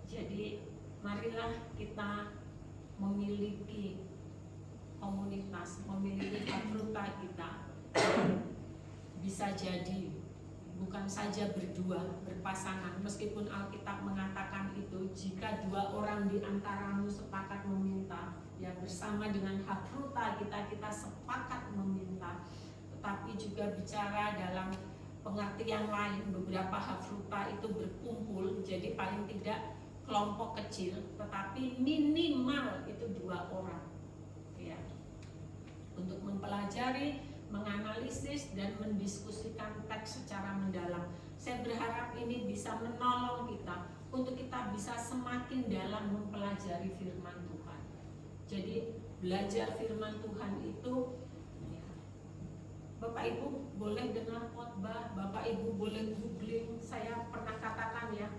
Jadi marilah kita memiliki komunitas, memiliki hafruta kita. Bisa jadi bukan saja berdua, berpasangan. Meskipun Alkitab mengatakan itu, jika 2 orang di antaramu sepakat meminta, ya bersama dengan hafruta kita sepakat meminta. Tetapi juga bicara dalam pengertian lain, beberapa hafruta itu berkumpul, jadi paling tidak kelompok kecil, tetapi minimal itu 2 orang, ya, untuk mempelajari, menganalisis dan mendiskusikan teks secara mendalam. Saya berharap ini bisa menolong kita untuk kita bisa semakin dalam mempelajari firman Tuhan. Jadi belajar firman Tuhan itu, ya, Bapak Ibu boleh dengar khotbah, Bapak Ibu boleh googling. Saya pernah katakan ya,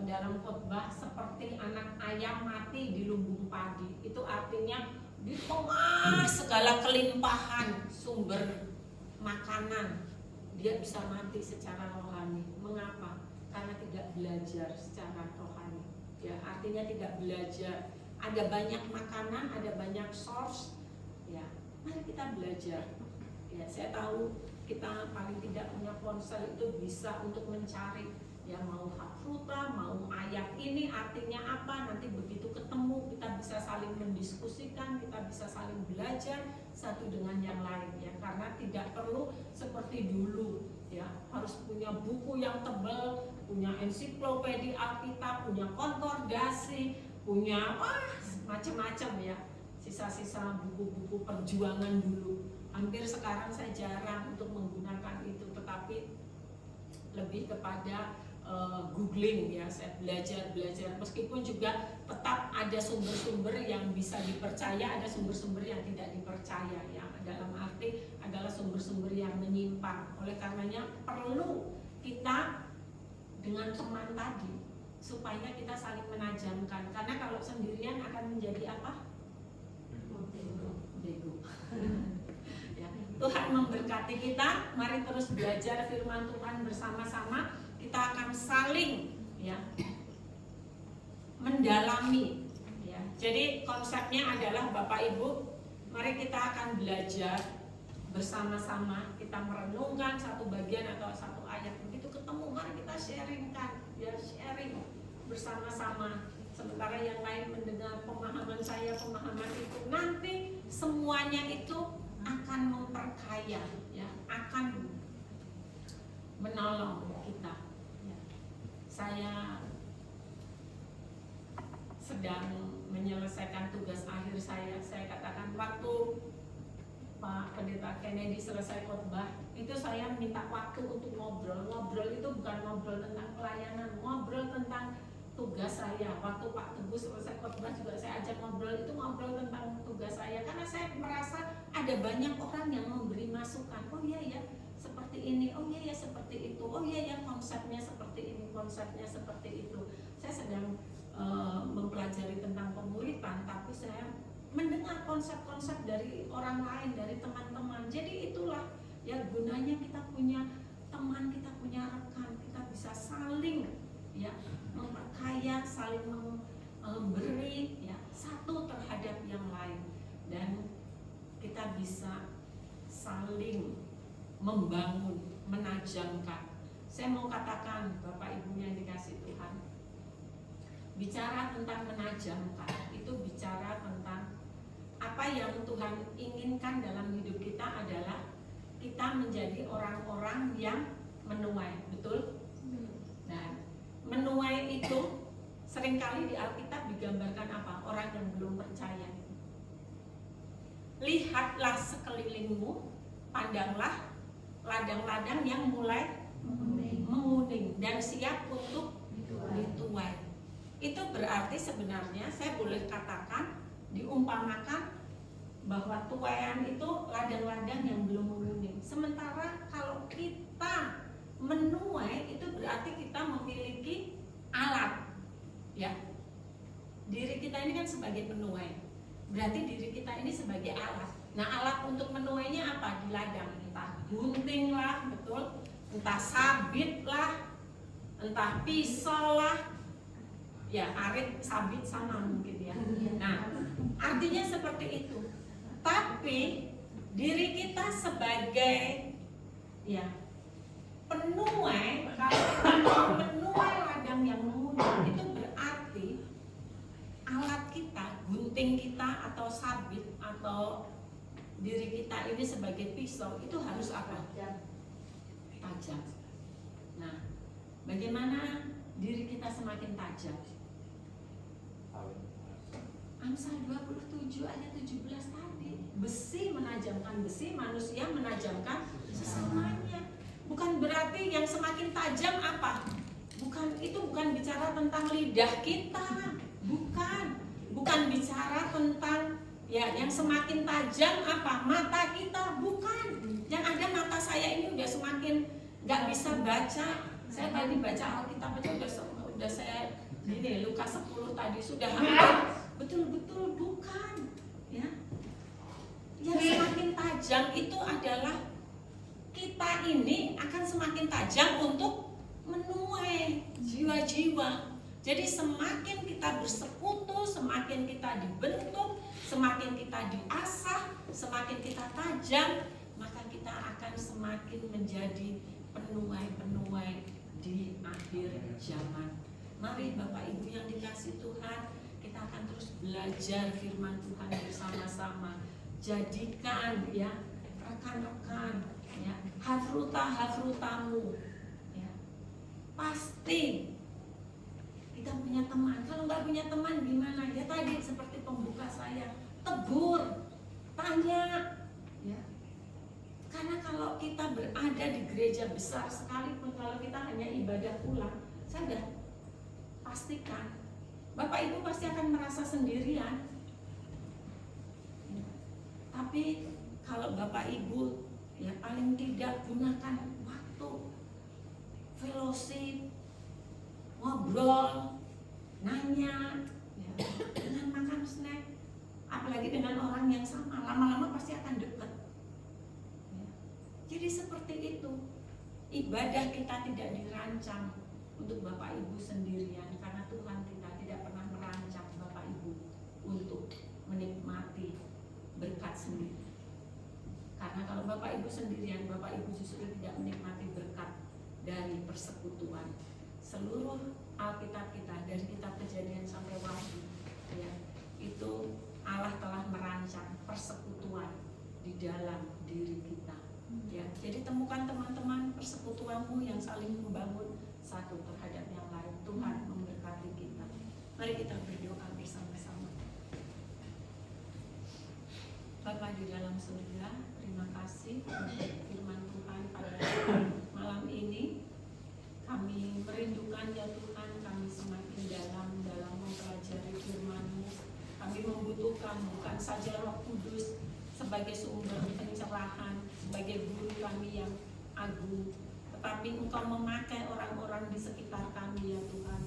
dalam khotbah seperti anak ayam mati di lumbung padi. Itu artinya di tengah segala kelimpahan sumber makanan, dia bisa mati secara rohani. Mengapa? Karena tidak belajar secara rohani. Ya, artinya tidak belajar. Ada banyak makanan, ada banyak source. Ya, mari kita belajar. Ya, saya tahu kita paling tidak punya ponsel itu bisa untuk mencari. Ya, mau hafruta, mau ayat ini artinya apa, nanti begitu ketemu kita bisa saling mendiskusikan, kita bisa saling belajar satu dengan yang lain, ya, karena tidak perlu seperti dulu, ya, harus punya buku yang tebal, punya ensiklopedia Alkitab, punya konkordasi, punya macam-macam, ya, sisa-sisa buku-buku perjuangan dulu. Hampir sekarang saya jarang untuk menggunakan itu, tetapi lebih kepada googling, ya, saya belajar meskipun juga tetap ada sumber-sumber yang bisa dipercaya, ada sumber-sumber yang tidak dipercaya, ya, dalam arti adalah sumber-sumber yang menyimpang. Oleh karenanya perlu kita dengan teman tadi supaya kita saling menajamkan, karena kalau sendirian akan menjadi apa? Bego. Ya, Tuhan memberkati kita. Mari terus belajar firman Tuhan bersama-sama. Kita akan saling, ya, mendalami, ya. Jadi konsepnya adalah Bapak Ibu, mari kita akan belajar bersama-sama. Kita merenungkan satu bagian atau satu ayat. Begitu ketemu, mari kita sharingkan, ya, sharing bersama-sama. Sementara yang lain mendengar pemahaman saya, pemahaman itu, nanti semuanya itu akan memperkaya, ya, akan menolong kita. Ya. Saya sedang menyelesaikan tugas akhir saya. Saya katakan waktu Pak Pendeta Kennedy selesai khotbah, itu saya minta waktu untuk ngobrol. Ngobrol itu bukan ngobrol tentang pelayanan, ngobrol tentang tugas saya. Waktu Pak Teguh selesai khotbah juga saya ajak ngobrol, itu ngobrol tentang tugas saya, karena saya merasa ada banyak orang yang memberi masukan. Oh iya ya, seperti ini, oh iya ya seperti itu, oh iya ya konsepnya seperti ini, konsepnya seperti itu. Saya sedang mempelajari tentang pemuritan, tapi saya mendengar konsep-konsep dari orang lain, dari teman-teman. Jadi itulah ya gunanya kita punya teman, kita punya rekan, kita bisa saling, ya, memperkaya, saling memberi, ya, satu terhadap yang lain, dan kita bisa saling membangun, menajamkan. Saya mau katakan Bapak Ibu yang dikasih Tuhan, bicara tentang menajamkan itu bicara tentang apa yang Tuhan inginkan dalam hidup kita adalah kita menjadi orang-orang yang menuai, betul? Dan menuai itu seringkali di Alkitab digambarkan apa? Orang yang belum percaya. Lihatlah sekelilingmu, pandanglah ladang-ladang yang mulai menguning dan siap untuk dituai. Itu berarti sebenarnya saya boleh katakan, diumpamakan bahwa tuaian itu ladang-ladang yang belum menguning. Sementara kalau kita menuai itu berarti kita memiliki alat, ya. Diri kita ini kan sebagai penuai. Berarti diri kita ini sebagai alat. Nah, alat untuk menuainya apa? Di ladang, entah gunting lah, betul, entah sabit lah, entah pisau lah, ya arit sabit sama mungkin ya. Nah, artinya seperti itu. Tapi diri kita sebagai ya penuai, kalau kita mau menuai ladang yang menguning, itu berarti alat kita, gunting kita atau sabit atau diri kita ini sebagai pisau itu harus apa? Tajam. Nah, bagaimana diri kita semakin tajam? Amsal 27 ayat 17 tadi, besi menajamkan besi, manusia menajamkan sesamanya. Bukan berarti yang semakin tajam apa? Itu bukan bicara tentang lidah kita, bukan bicara tentang ya yang semakin tajam apa? Mata kita, bukan. Yang ada mata saya ini udah semakin nggak bisa baca. Saya tadi baca Alkitab aja udah saya gini, Lukas 10 tadi sudah hampir. Betul-betul bukan, ya. Yang semakin tajam itu adalah kita ini akan semakin tajam untuk menuai jiwa-jiwa. Jadi semakin kita bersekutu, semakin kita dibentuk, semakin kita diasah, semakin kita tajam, maka kita akan semakin menjadi penuai-penuai di akhir zaman. Mari Bapak Ibu yang dikasih Tuhan, kita akan terus belajar firman Tuhan bersama-sama. Jadikan ya rekan-rekan ya hafrutamu ya. Pasti kita punya teman. Kalau nggak punya teman gimana? Ya tadi seperti pembuka saya, tegur, tanya ya. Karena kalau kita berada di gereja besar sekalipun, kalau kita hanya ibadah pulang, saya udah pastikan Bapak Ibu pasti akan merasa sendirian. Tapi kalau Bapak Ibu ya paling tidak gunakan waktu fellowship, ngobrol, nanya ya, dengan makan snack, apalagi dengan orang yang sama, lama-lama pasti akan dekat ya. Jadi seperti itu, ibadah kita tidak dirancang untuk Bapak Ibu sendirian, karena Tuhan kita tidak pernah merancang Bapak Ibu untuk menikmati berkat sendiri. Karena kalau Bapak Ibu sendirian, Bapak Ibu justru tidak menikmati berkat dari persekutuan. Seluruh Alkitab kita dari kitab Kejadian sampai Wahyu ya, itu Allah telah merancang persekutuan di dalam diri kita ya. Jadi temukan teman-teman persekutuanmu yang saling membangun satu terhadap yang lain. Tuhan memberkati kita. Mari kita berdoa bersama-sama. Bapa di dalam surga, terima kasih untuk firman Tuhan pada malam ini. Kami merindukan ya Tuhan, kami semakin dalam mempelajari firman-Mu. Kami membutuhkan bukan saja Roh Kudus sebagai sumber pencerahan, sebagai guru kami yang agung, tetapi Engkau memakai orang-orang di sekitar kami ya Tuhan,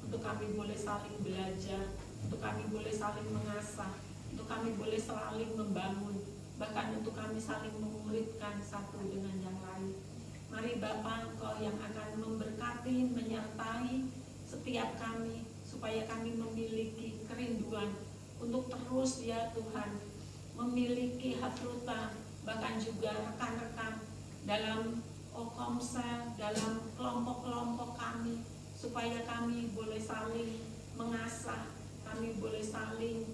untuk kami boleh saling belajar, untuk kami boleh saling mengasah, untuk kami boleh saling membangun, bahkan untuk kami saling memuridkan satu dengan yang lain. Mari Bapa, Engkau yang akan memberkati, menyertai setiap kami, supaya kami memiliki kerinduan untuk terus ya Tuhan, memiliki hafruta, bahkan juga rekan-rekan dalam Komsel, dalam kelompok-kelompok kami, supaya kami boleh saling mengasah, kami boleh saling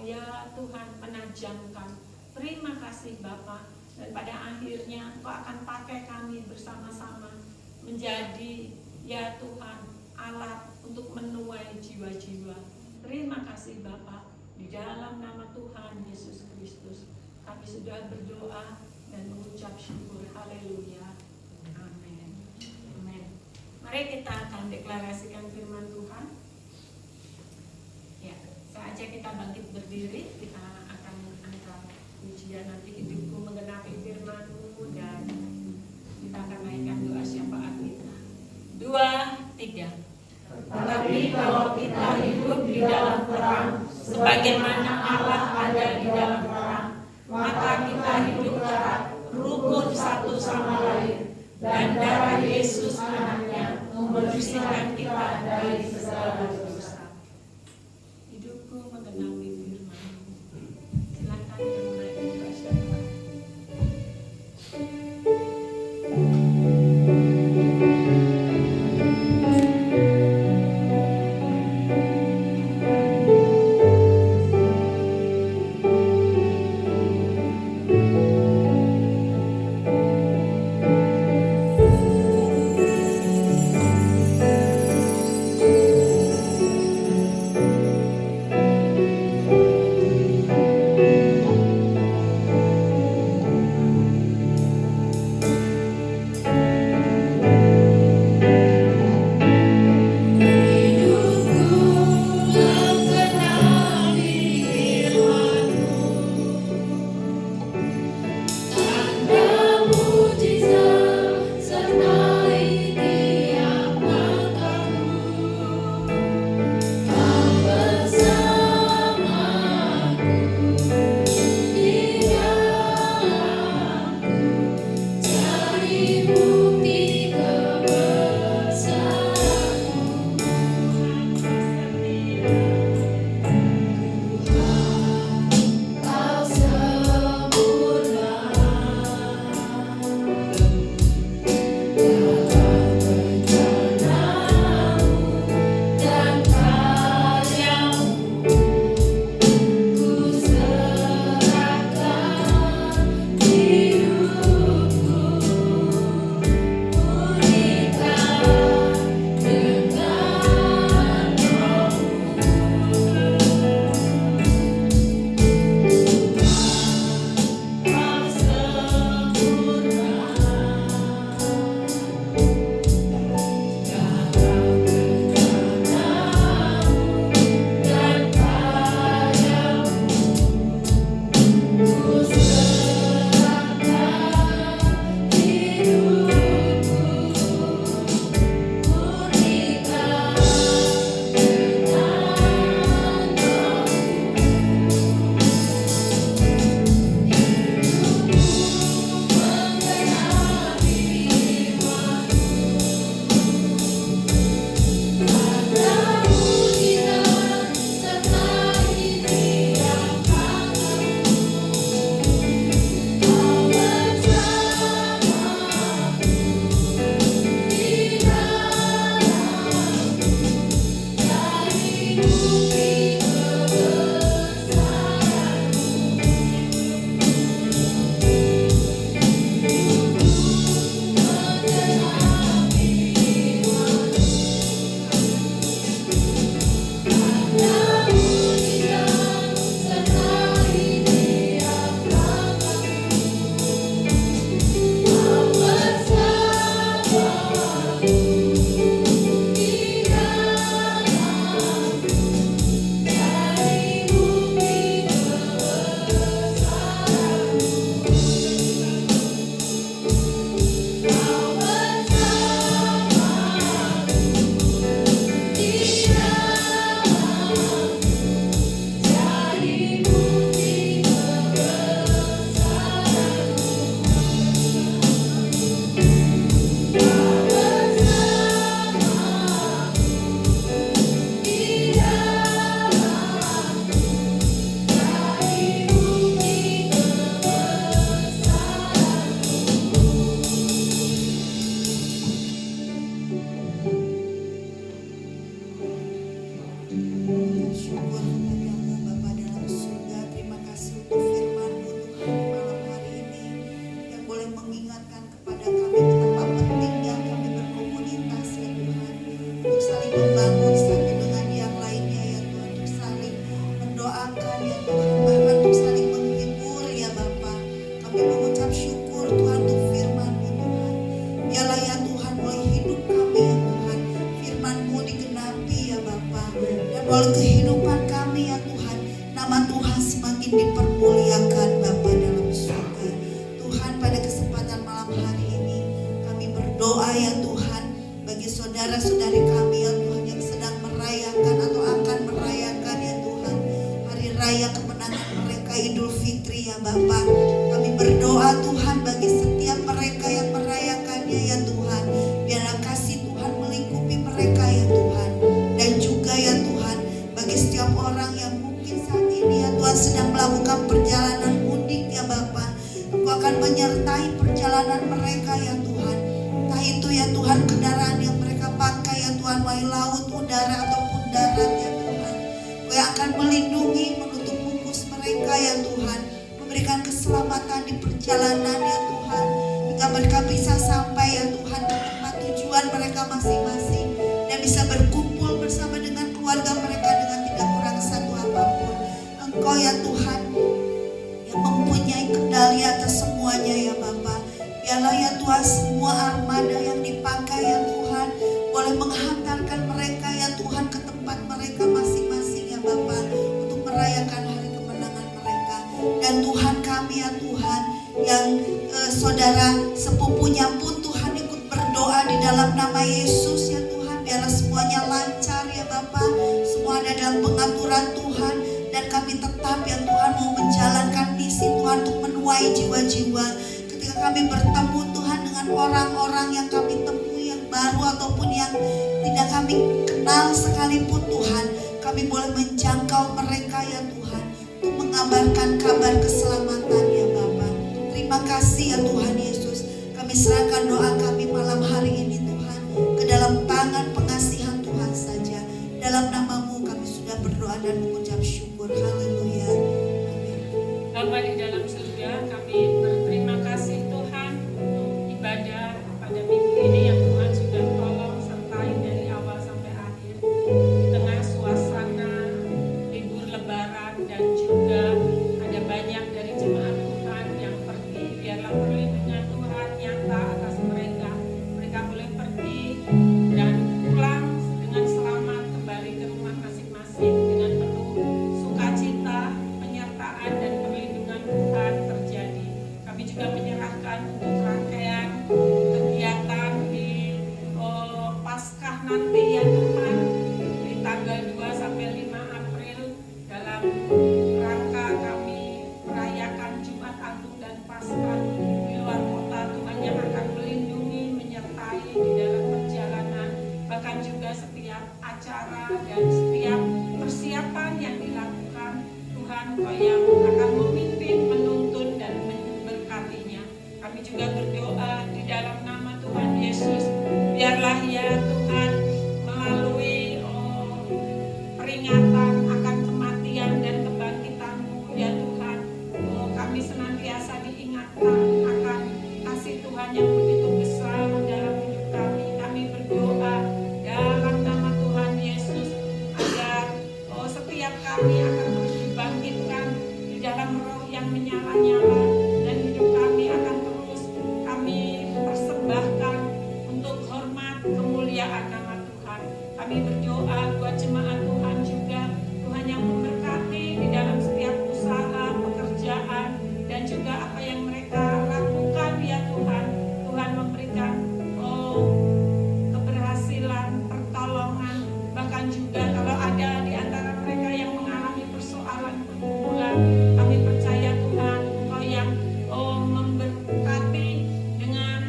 ya Tuhan menajamkan. Terima kasih Bapa, dan pada akhirnya Engkau akan pakai kami bersama-sama menjadi ya Tuhan alat untuk menuai jiwa-jiwa. Terima kasih Bapa, di dalam nama Tuhan Yesus Kristus kami sudah berdoa dan mengucap syukur. Haleluya. Amin. Amin. Mari kita akan deklarasikan firman Tuhan. Ya, saatnya kita bangkit berdiri, kita akan angkat pujian nanti hidupku menggenapi firman-Mu, dan kita akan naikkan doa syafaat kita. 2, 3. Tetapi kalau kita hidup di dalam terang, Sebagaimana Allah ada di dalam terang, maka kita hidup terang, rukun satu sama lain, dan darah Yesus anaknya membersihkan kita dari segala dosa. Hidupku mengenali firman-Mu. Silakan yang mulai membacakan. oleh kehidupan kami ya Tuhan. Nama Tuhan semakin dipermuliakan Bapa dalam surga. Tuhan, pada kesempatan malam hari ini kami berdoa ya Tuhan bagi saudara-saudari kami ya Tuhan yang sedang merayakan atau akan merayakan ya Tuhan Fitri ya Bapa. Kami berdoa Tuhan bagi setiap mereka yang merayakannya ya Tuhan. Biarlah kasih Tuhan melingkupi mereka ya Tuhan. Dan juga ya Tuhan, bagi setiap orang yang mungkin saat ini ya Tuhan sedang melakukan perjalanan mudik ya Bapa. Engkau akan menyertai perjalanan mereka ya Tuhan. Entah itu ya Tuhan kendaraan yang mereka pakai ya Tuhan, baik laut, udara ataupun darat ya Tuhan. Engkau yang akan melindungi, menutup bungkus mereka ya Tuhan, memberikan keselamatan di perjalanan ya Tuhan, hingga mereka bisa sampai ya Tuhan ke tempat tujuan mereka masing-masing dan bisa berkumpul bersama dengan keluarga mereka dengan tidak kurang satu apapun. Engkau ya Tuhan yang mempunyai kendali atas semuanya ya Bapa. Biarlah ya Tuhan semua armada yang dipakai ya Tuhan boleh menghantarkan mereka ya Tuhan ke tempat mereka masing-masing ya Bapa, untuk merayakan hari kemenangan mereka. Dan Tuhan kami ya Tuhan yang saudara sepupunya pun Tuhan ikut berdoa di dalam nama Yesus ya Tuhan. Biarlah semuanya lancar ya Bapa, semua ada dalam pengaturan Tuhan. Dan kami tetap ya Tuhan mau menjalankan misi Tuhan untuk menuai jiwa-jiwa. Ketika kami bertemu Tuhan dengan orang-orang yang kami temui yang baru ataupun yang tidak kami kenal sekalipun Tuhan, kami boleh menjangkau mereka ya Tuhan untuk mengabarkan kabar keselamatan ya Bapa. Terima kasih ya Tuhan Yesus. Kami serahkan doa kami malam hari ini Tuhan ke dalam tangan pengasihan Tuhan saja. Dalam nama-Mu kami sudah berdoa dan mengucap syukur. Haleluya. Amin. Bapa di dalam surga, kami berterima kasih Tuhan untuk ibadah pada minggu ini yang Tuhan sudah tolong sertai dari awal sampai akhir di tengah suasana libur lebaran, dan juga ada banyak dari jemaat Tuhan yang pergi. Biarlah perlindungan Tuhan nyata atas mereka. Mereka boleh pergi dan pulang dengan selamat kembali ke rumah masing-masing dengan penuh sukacita, penyertaan dan perlindungan Tuhan terjadi. Kami juga menyerahkan untuk rangkaian kegiatan di Paskah nanti ya Tuhan, di tanggal 2 sampai 5 April dalam rangka kami merayakan Jumat Agung dan Paskah di luar kota. Tuhan yang akan melindungi, menyertai di dalam perjalanan, bahkan juga setiap acara dan setiap persiapan yang dilakukan. Tuhan Kau yang akan memimpin, menuntun dan memberkatinya. Kami juga berdoa di dalam nama Tuhan Yesus, biarlah ya Tuhan melalui peringatan akan kematian dan kebangkitan-Mu ya Tuhan, kami senantiasa diingatkan akan kasih Tuhan yang begitu besar dalam hidup kami. Kami berdoa dalam nama Tuhan Yesus agar setiap kami akan terus dibangkitkan di dalam roh yang menyala-nyala, dan hidup kami akan terus kami persembahkan untuk hormat kemuliaan nama Tuhan. Kami berdoa buat jemaat Tuhan juga, Tuhan yang memberkati di dalam setiap usaha, pekerjaan, dan juga apa yang mereka lakukan ya Tuhan. Tuhan memberikan keberhasilan, pertolongan, bahkan juga kalau ada di antara mereka yang mengalami persoalan pergumulan, kami percaya Tuhan Engkau yang memberkati dengan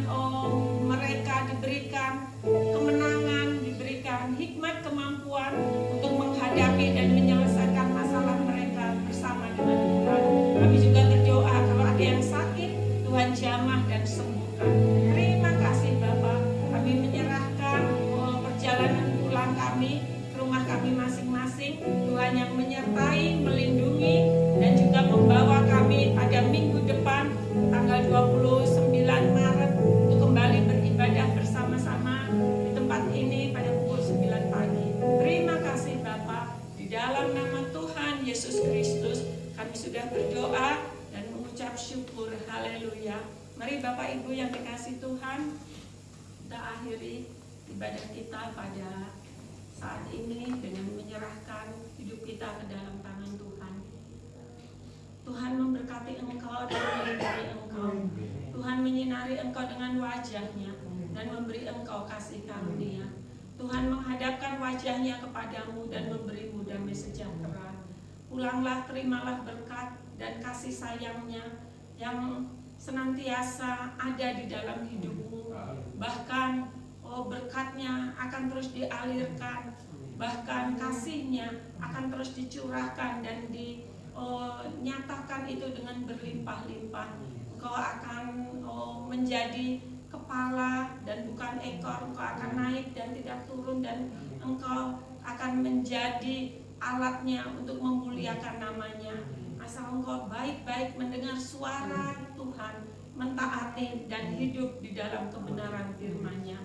mereka diberikan kemenangan, diberikan hikmat, kemampuan untuk menghadapi dan menyelesaikan masalah mereka bersama dengan Tuhan. Kami juga berdoa kalau ada yang sakit, Tuhan jamah dan sembuhkan. Terima kasih Bapa. Kami menyerahkan perjalanan pulang kami ke rumah kami masing-masing. Tuhan yang menyertai, melindungi, dan juga membawa kami pada minggu depan tanggal 29 Maret untuk kembali beribadah bersama-sama di tempat ini pada pukul 9 pagi. Terima kasih Bapa. Di dalam nama Tuhan Yesus Kristus kami sudah berdoa dan mengucap syukur. Haleluya. Mari Bapak Ibu yang dikasihi Tuhan, kita akhiri ibadah kita pada saat ini dengan menyerahkan hidup kita ke dalam tangan Tuhan. Tuhan memberkati engkau dan melindungi engkau. Tuhan menyinari engkau dengan wajah-Nya dan memberi engkau kasih karunia. Tuhan menghadapkan wajah-Nya kepadamu dan memberimu damai sejahtera. Pulanglah, terimalah berkat dan kasih sayangnya yang senantiasa ada di dalam hidupmu. Bahkan berkatnya akan terus dialirkan, bahkan kasihnya akan terus dicurahkan dan dinyatakan itu dengan berlimpah-limpah. Engkau akan menjadi kepala dan bukan ekor, engkau akan naik dan tidak turun, dan engkau akan menjadi alatnya untuk memuliakan namanya. Asal engkau baik-baik mendengar suara Tuhan, mentaati dan hidup di dalam kebenaran firman-Nya.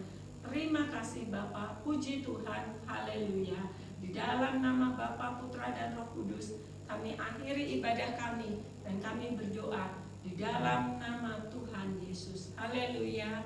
Terima kasih Bapa, puji Tuhan, haleluya. Di dalam nama Bapa, Putra dan Roh Kudus, kami akhiri ibadah kami dan kami berdoa di dalam nama Tuhan Yesus. Haleluya.